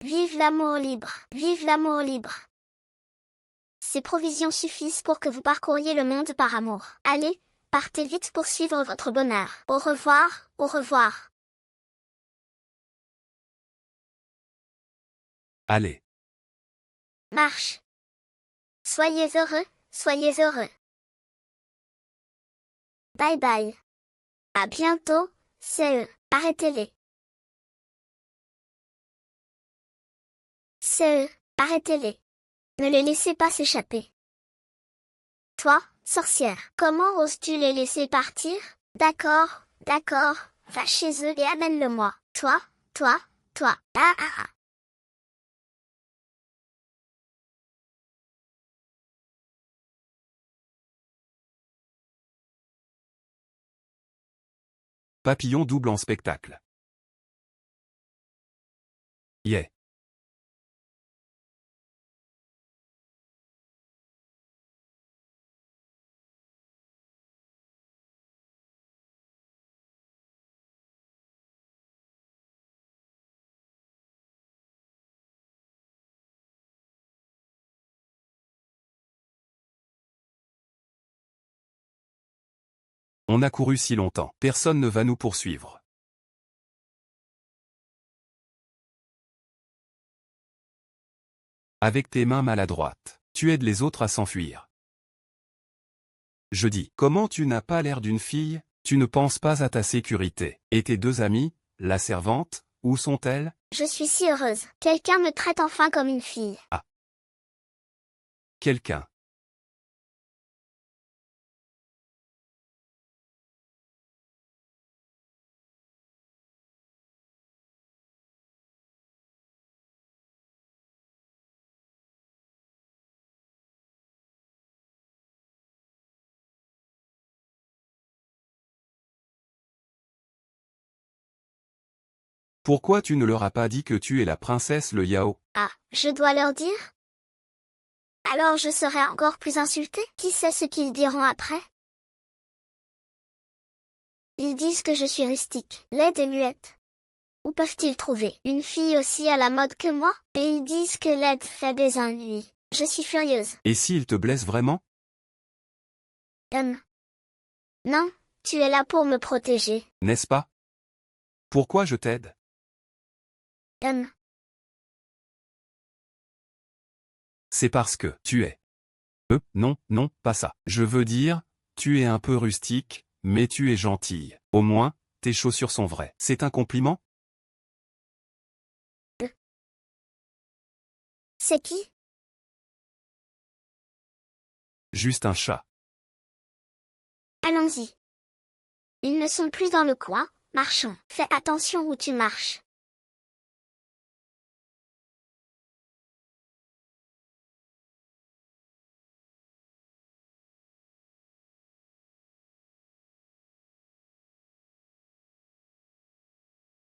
Vive l'amour libre, vive l'amour libre. Ces provisions suffisent pour que vous parcouriez le monde par amour. Allez, partez vite pour suivre votre bonheur. Au revoir, au revoir. Allez. Marche. Soyez heureux, soyez heureux. Bye bye. À bientôt, c'est eux. Arrêtez-les. C'est eux. Arrêtez-les. Ne les laissez pas s'échapper. Toi, sorcière, comment oses-tu les laisser partir? D'accord, va chez eux et amène-le-moi. Toi. Ah. Papillon double en spectacle. Yeah. On a couru si longtemps. Personne ne va nous poursuivre. Avec tes mains maladroites, tu aides les autres à s'enfuir. Je dis, comment tu n'as pas l'air d'une fille? Tu ne penses pas à ta sécurité. Et tes deux amies, la servante, où sont-elles? Je suis si heureuse. Quelqu'un me traite enfin comme une fille. Ah. Quelqu'un. Pourquoi tu ne leur as pas dit que tu es la princesse le Yao? Ah, je dois leur dire? Alors je serai encore plus insultée? Qui sait ce qu'ils diront après? Ils disent que je suis rustique, laide et muette. Où peuvent-ils trouver une fille aussi à la mode que moi? Et ils disent que laide fait des ennuis. Je suis furieuse. Et s'ils te blessent vraiment? Non, tu es là pour me protéger. N'est-ce pas? Pourquoi je t'aide? C'est parce que tu es. Non, non, pas ça. Je veux dire, tu es un peu rustique, mais tu es gentille. Au moins, tes chaussures sont vraies. C'est un compliment? C'est qui? Juste un chat. Allons-y. Ils ne sont plus dans le coin, marchons. Fais attention où tu marches.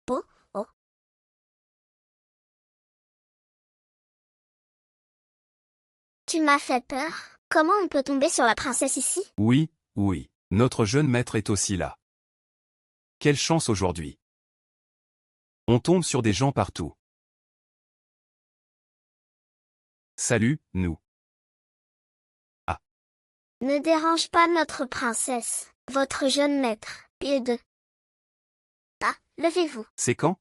Oh, oh. Tu m'as fait peur. Comment on peut tomber sur la princesse ici? Oui, oui. Notre jeune maître est aussi là. Quelle chance aujourd'hui. On tombe sur des gens partout. Salut, nous. Ne dérange pas notre princesse, votre jeune maître. Pied de... Ah, levez-vous. C'est quand?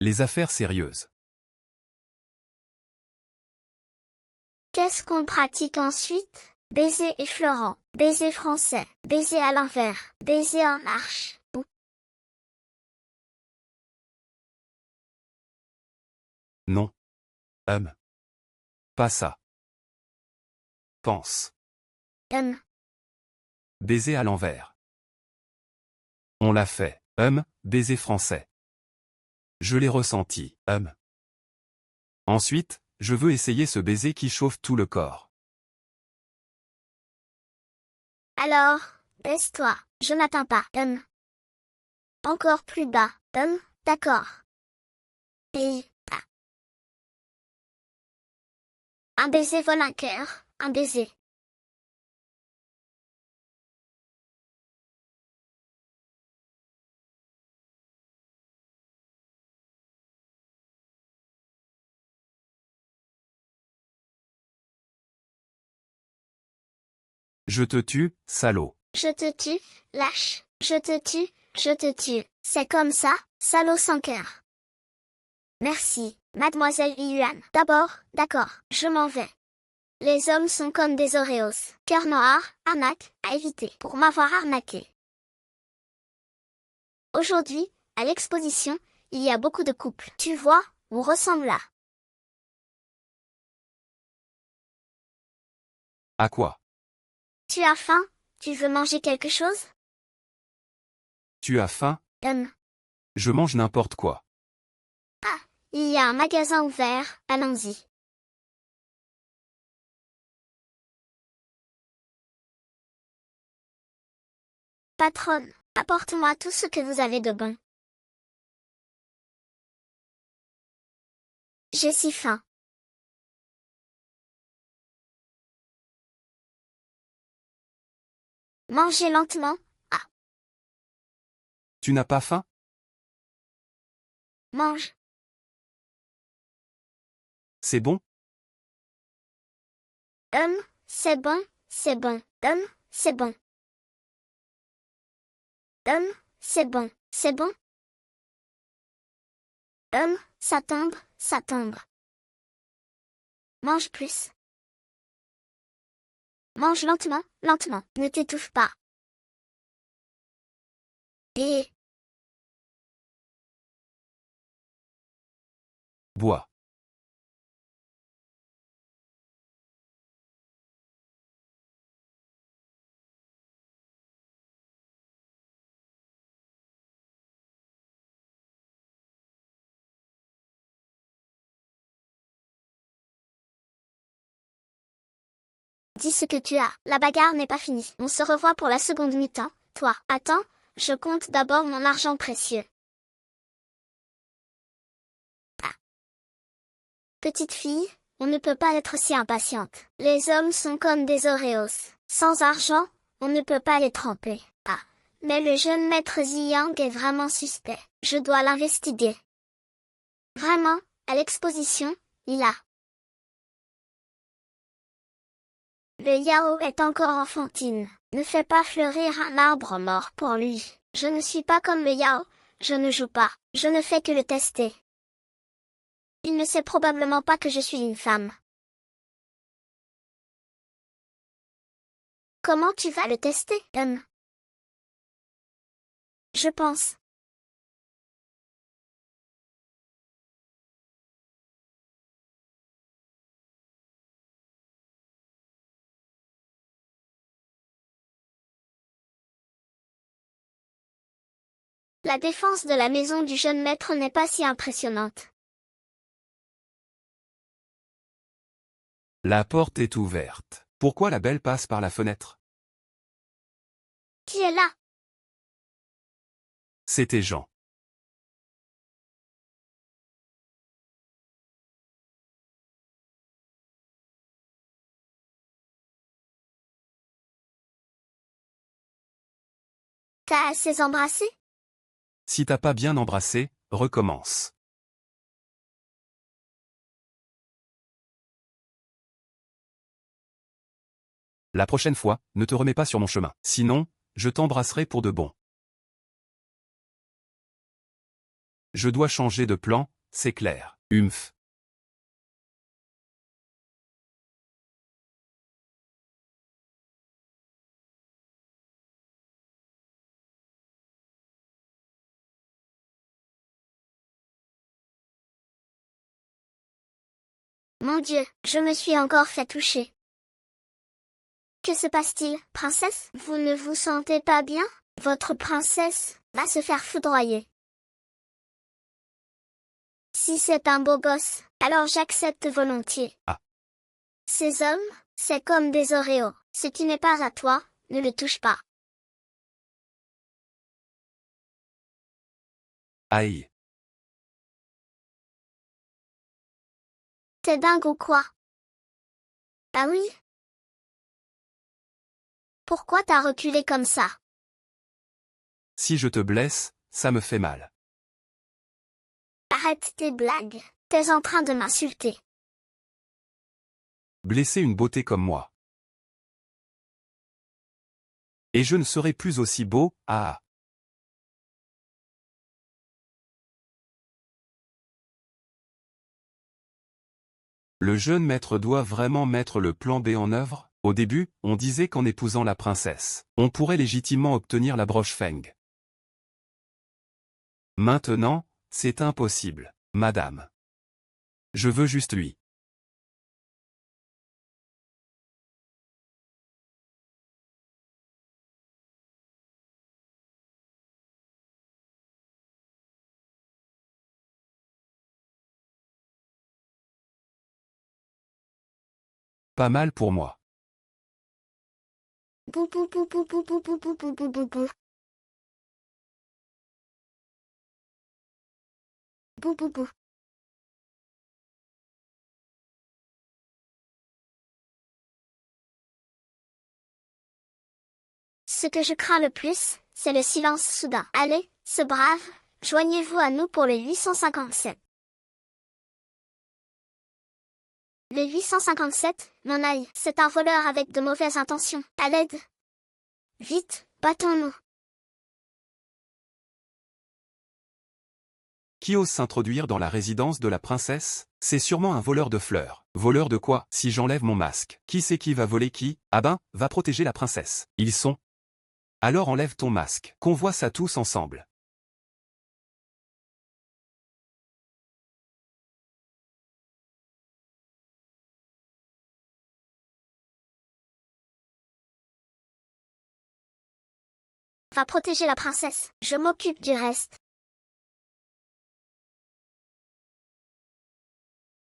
Les affaires sérieuses. Qu'est-ce qu'on pratique ensuite? Baiser effleurant, baiser français, baiser à l'envers, baiser en marche. Non. Pas ça. Pense. Baiser à l'envers. On l'a fait. Baiser français. Je l'ai ressenti. Ensuite, je veux essayer ce baiser qui chauffe tout le corps. Alors, baisse-toi, je n'attends pas. Encore plus bas. D'accord. Et... ah. Un baiser vole un cœur, un baiser. Je te tue, salaud. Je te tue, lâche. Je te tue, je te tue. C'est comme ça, salaud sans cœur. Merci, mademoiselle Yuan. D'abord, d'accord, je m'en vais. Les hommes sont comme des Oreos. Cœur noir, arnaque, à éviter pour m'avoir arnaqué. Aujourd'hui, à l'exposition, il y a beaucoup de couples. Tu vois, on ressemble là. À quoi? Tu as faim? Tu veux manger quelque chose? Tu as faim? Je mange n'importe quoi. Ah, il y a un magasin ouvert, allons-y. Patronne, apporte-moi tout ce que vous avez de bon. J'ai si faim. Mangez lentement. Ah, Tu n'as pas faim? mange. C'est bon? C'est bon, c'est bon. C'est bon. C'est bon, c'est bon. Ça tombe, ça tombe. Mange plus. Mange lentement, lentement. Ne t'étouffe pas. Et... Bois. dis ce que tu as. La bagarre n'est pas finie. On se revoit pour la seconde mi-temps. Toi, attends, je compte d'abord mon argent précieux. Petite fille, on ne peut pas être si impatiente. Les hommes sont comme des Oreos. Sans argent, on ne peut pas les tremper. Ah, mais le jeune maître Ziyang est vraiment suspect. Je dois l'investiguer. Vraiment, à l'exposition, il a. Le Yao est encore enfantine. Ne fais pas fleurir un arbre mort pour lui. Je ne suis pas comme le Yao, je ne joue pas, je ne fais que le tester. Il ne sait probablement pas que je suis une femme. Comment tu vas le tester, Je pense. La défense de la maison du jeune maître n'est pas si impressionnante. La porte est ouverte. Pourquoi la belle passe par la fenêtre? Qui est là? C'était Jean. T'as assez embrassé? Si t'as pas bien embrassé, recommence. La prochaine fois, ne te remets pas sur mon chemin. Sinon, je t'embrasserai pour de bon. Je dois changer de plan, c'est clair. Humph. Mon Dieu, je me suis encore fait toucher. Que se passe-t-il, princesse? Vous ne vous sentez pas bien? Votre princesse va se faire foudroyer. Si c'est un beau gosse, alors j'accepte volontiers. Ah. Ces hommes, c'est comme des Oreos. Ce qui n'est pas à toi, ne le touche pas. Aïe. T'es dingue ou quoi? Ah oui? Pourquoi t'as reculé comme ça? Si je te blesse, ça me fait mal. Arrête tes blagues. T'es en train de m'insulter. Blesser une beauté comme moi. Et je ne serai plus aussi beau, ah. Le jeune maître doit vraiment mettre le plan B en œuvre? Au début, on disait qu'en épousant la princesse, on pourrait légitimement obtenir la broche Feng. Maintenant, c'est impossible, madame. Je veux juste lui. Pas mal pour moi. Bou bou bou bou bou bou bou bou bou bou bou bou. Bou bou bou. Ce que je crains le plus, c'est le silence soudain. Allez, ce brave, joignez-vous à nous pour le 857. Le 857, mon aïe, c'est un voleur avec de mauvaises intentions. À l'aide. Vite, battons-nous. Qui ose s'introduire dans la résidence de la princesse? C'est sûrement un voleur de fleurs. Voleur de quoi? Si j'enlève mon masque, qui c'est qui va voler qui? Ah ben, va protéger la princesse. Ils sont. Alors enlève ton masque. Qu'on voit ça tous ensemble. Va protéger la princesse. Je m'occupe du reste.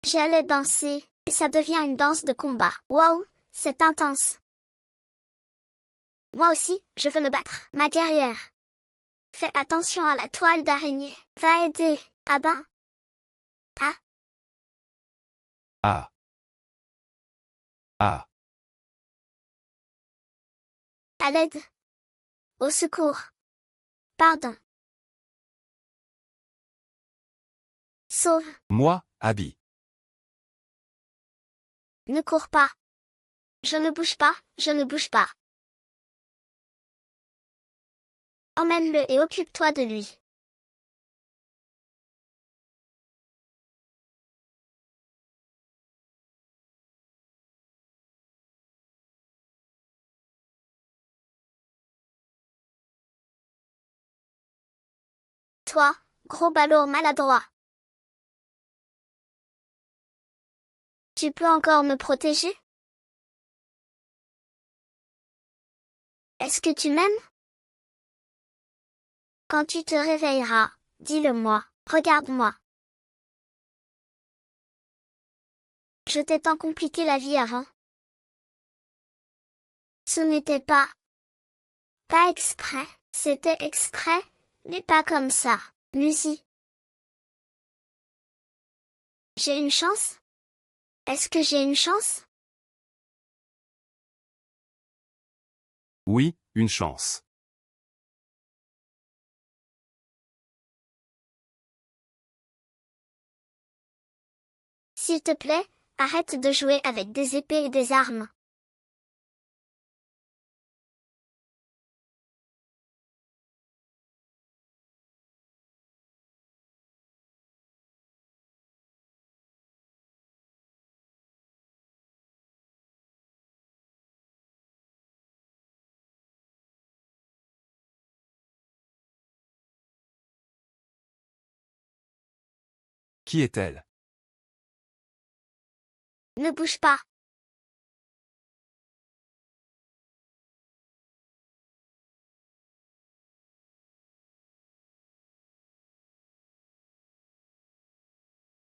J'allais danser, et ça devient une danse de combat. Waouh, c'est intense. Moi aussi, je veux me battre. Ma guerrière. Fais attention à la toile d'araignée. Va aider, Abin. Ah. Ah. Ah. À l'aide. Au secours. Pardon. Sauve. Moi, Abby. Ne cours pas. Je ne bouge pas, je ne bouge pas. Emmène-le et occupe-toi de lui. Toi, gros ballot maladroit. Tu peux encore me protéger? Est-ce que tu m'aimes? Quand tu te réveilleras, dis-le-moi, regarde-moi. Je t'ai tant compliqué la vie avant. Ce n'était pas exprès, c'était exprès, mais pas comme ça. Lucie. J'ai une chance? Est-ce que j'ai une chance? Oui, une chance. S'il te plaît, arrête de jouer avec des épées et des armes. Qui est-elle? Ne bouge pas.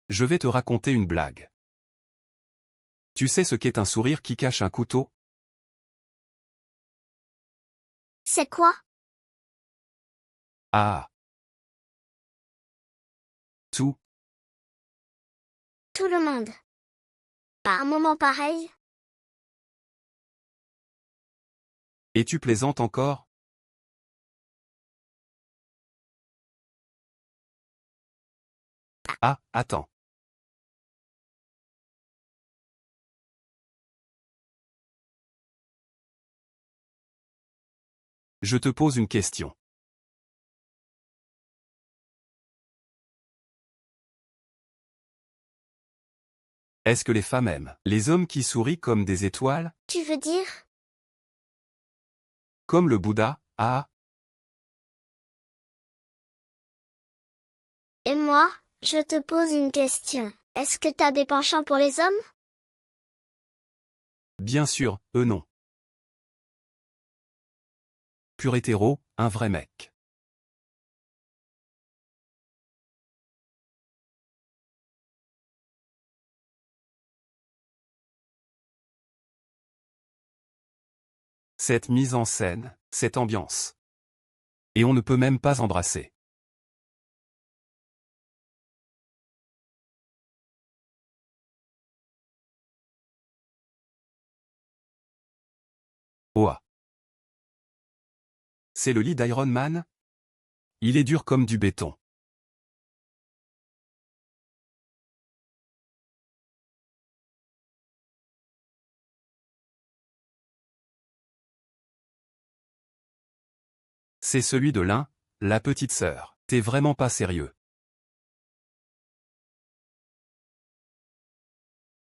Je vais te raconter une blague. Tu sais ce qu'est un sourire qui cache un couteau? C'est quoi? Ah. Tout. Tout le monde. À un moment pareil? Et tu plaisantes encore? Ah, attends. Je te pose une question. Est-ce que les femmes aiment les hommes qui sourient comme des étoiles? Tu veux dire? Comme le Bouddha? Ah. Et moi, je te pose une question. Est-ce que t'as des penchants pour les hommes? Bien sûr, eux non. Pur hétéro, un vrai mec. Cette mise en scène, cette ambiance. Et on ne peut même pas embrasser. Ouah. C'est le lit d'Iron Man? Il est dur comme du béton. C'est celui de l'un, la petite sœur. T'es vraiment pas sérieux.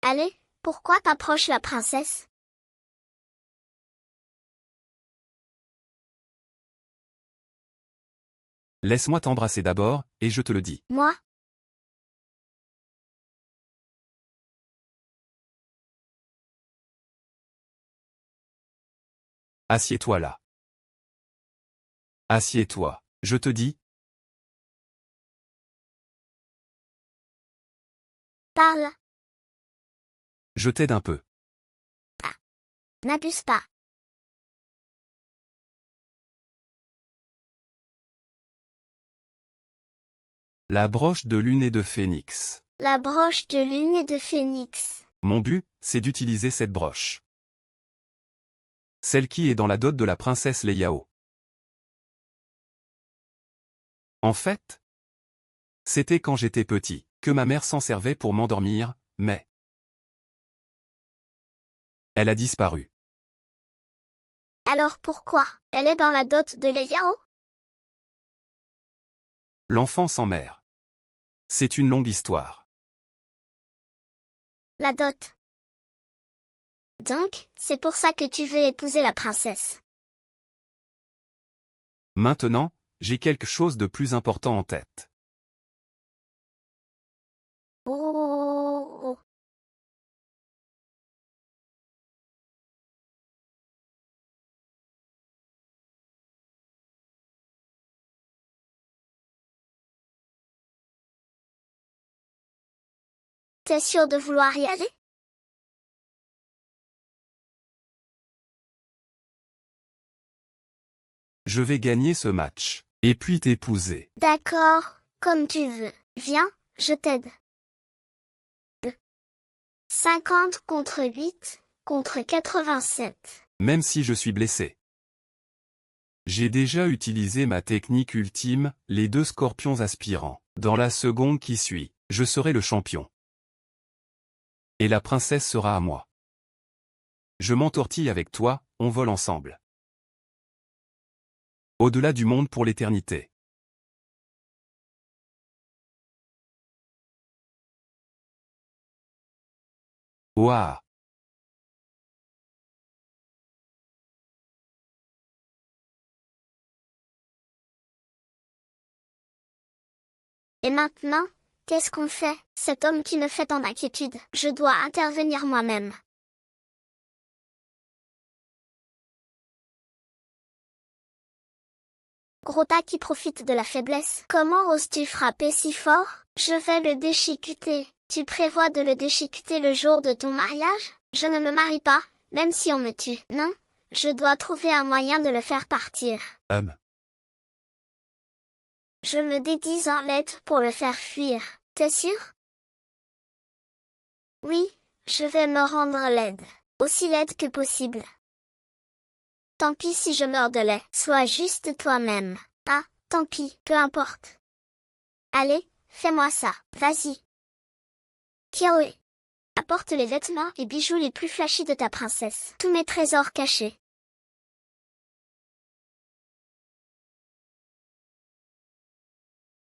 Allez, pourquoi t'approches la princesse? Laisse-moi t'embrasser d'abord, et je te le dis. Moi? Assieds-toi là. Assieds-toi. Je te dis, Parle. je t'aide un peu. N'abuse pas. La broche de lune et de phénix. La broche de lune de phénix. Mon but, c'est d'utiliser cette broche. Celle qui est dans la dot de la princesse Leia. En fait, c'était quand j'étais petit, que ma mère s'en servait pour m'endormir, mais elle a disparu. Alors pourquoi? Elle est dans la dot de Léao? L'enfant sans mère. C'est une longue histoire. La dot. Donc, c'est pour ça que tu veux épouser la princesse. Maintenant, j'ai quelque chose de plus important en tête. Oh. T'es sûr de vouloir y aller? Je vais gagner ce match. Et puis t'épouser. D'accord, comme tu veux. Viens, je t'aide. 50 contre 8, contre 87. Même si je suis blessé. J'ai déjà utilisé ma technique ultime, les 2 scorpions aspirants. Dans la seconde qui suit, je serai le champion. Et la princesse sera à moi. Je m'entortille avec toi, on vole ensemble. Au-delà du monde pour l'éternité. Ouah! Et maintenant, qu'est-ce qu'on fait? Cet homme qui me fait tant d'inquiétude, je dois intervenir moi-même. Gros tas qui profite de la faiblesse. Comment oses-tu frapper si fort? Je vais le déchiqueter. Tu prévois de le déchiqueter le jour de ton mariage? Je ne me marie pas, même si on me tue. Non, je dois trouver un moyen de le faire partir. Je me déguise en lettre pour le faire fuir. T'es sûr? Oui, je vais me rendre laide. Aussi laide que possible. Tant pis si je meurs de lait. Sois juste toi-même. Ah, tant pis, peu importe. Allez, fais-moi ça. Vas-y. Kiawe. Apporte les vêtements et bijoux les plus flashy de ta princesse. Tous mes trésors cachés.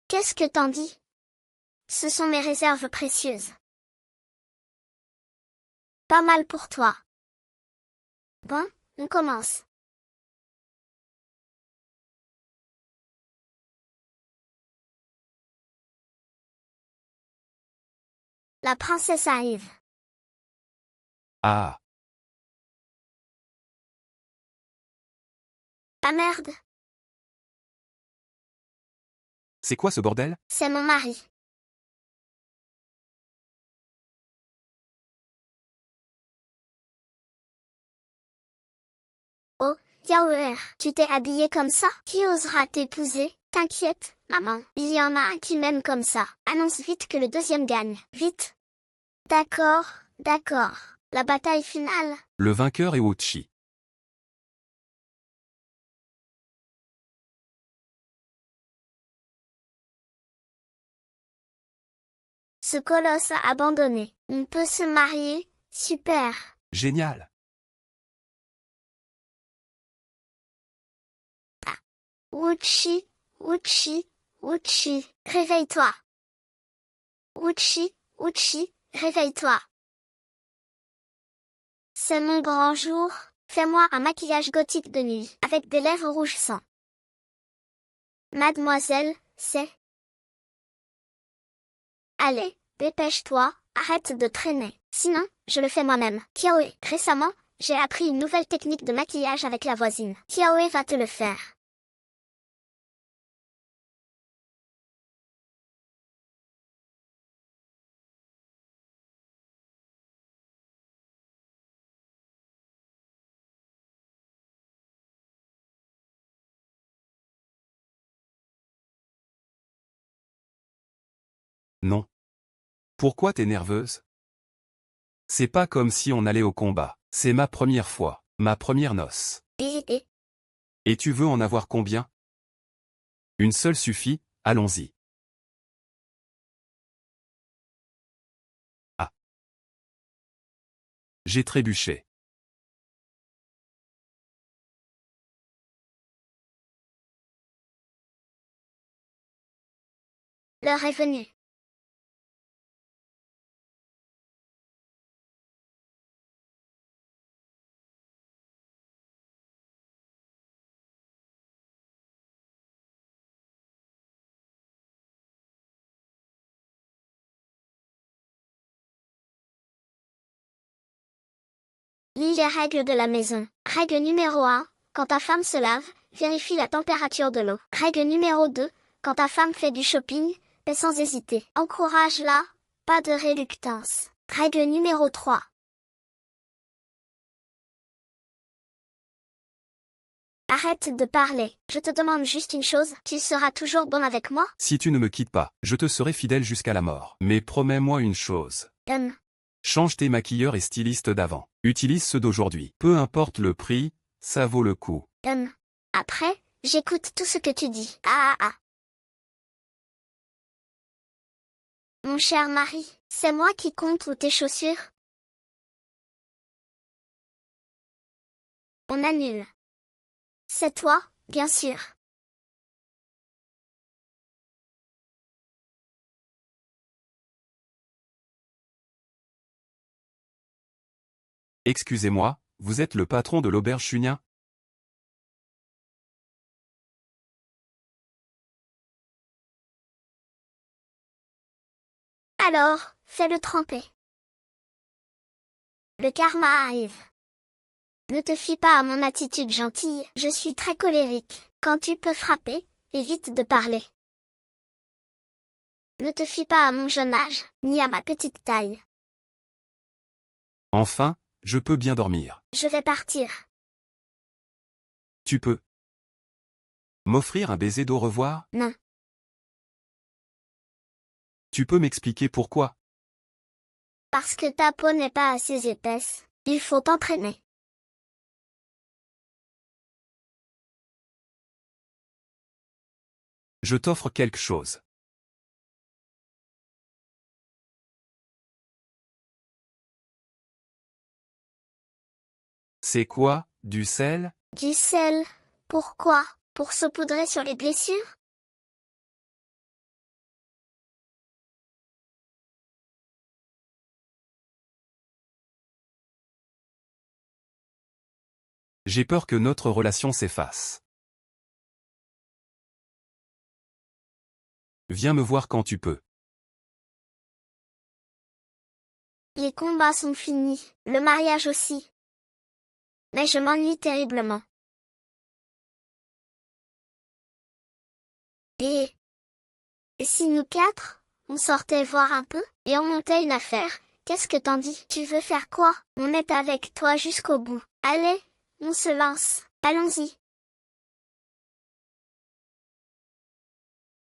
Qu'est-ce que t'en dis? Ce sont mes réserves précieuses. Pas mal pour toi. Bon, on commence. La princesse arrive. Ah! Ah merde, C'est quoi ce bordel? c'est mon mari. Oh, Yaoer, tu t'es habillé comme ça? Qui osera t'épouser? T'inquiète, maman. Il y en a un qui m'aime comme ça. Annonce vite que le deuxième gagne. Vite. D'accord, d'accord. La bataille finale. Le vainqueur est Uchi. Ce colosse a abandonné. On peut se marier? Super. Génial! Uchi, Uchi, Uchi, réveille-toi. Uchi, Uchi, réveille-toi. C'est mon grand jour. Fais-moi un maquillage gothique de nuit, avec des lèvres rouges sang. Mademoiselle, c'est... Allez, dépêche-toi, arrête de traîner. Sinon, je le fais moi-même. Kiawe, récemment, j'ai appris une nouvelle technique de maquillage avec la voisine. Kiawe va te le faire. Non. Pourquoi t'es nerveuse? C'est pas comme si on allait au combat. C'est ma première fois, ma première noce. Et tu veux en avoir combien? Une seule suffit, allons-y. Ah. J'ai trébuché. L'heure est venue. Lis les règles de la maison. Règle numéro 1. Quand ta femme se lave, vérifie la température de l'eau. Règle numéro 2. Quand ta femme fait du shopping, fais sans hésiter. Encourage-la, pas de réluctance. Règle numéro 3. Arrête de parler. Je te demande juste une chose. Tu seras toujours bon avec moi? Si tu ne me quittes pas, je te serai fidèle jusqu'à la mort. Mais promets-moi une chose. Change tes maquilleurs et stylistes d'avant. Utilise ceux d'aujourd'hui. Peu importe le prix, ça vaut le coup. Après, j'écoute tout ce que tu dis. Mon cher mari, c'est moi qui compte ou tes chaussures? On annule. C'est toi, bien sûr. Excusez-moi, vous êtes le patron de l'auberge Chunien? Alors, fais-le tremper. Le karma arrive. Ne te fie pas à mon attitude gentille, je suis très colérique. Quand tu peux frapper, évite de parler. Ne te fie pas à mon jeune âge, ni à ma petite taille. Enfin, je peux bien dormir. Je vais partir. Tu peux m'offrir un baiser d'au revoir? Non. Tu peux m'expliquer pourquoi? Parce que ta peau n'est pas assez épaisse, il faut t'entraîner. Je t'offre quelque chose. C'est quoi, du sel? Du sel. Pourquoi? Pour saupoudrer sur les blessures? J'ai peur que notre relation s'efface. Viens me voir quand tu peux. Les combats sont finis, le mariage aussi. Mais je m'ennuie terriblement. Et si nous quatre, on sortait voir un peu, et on montait une affaire, qu'est-ce que t'en dis? Tu veux faire quoi? On est avec toi jusqu'au bout. Allez, on se lance. Allons-y.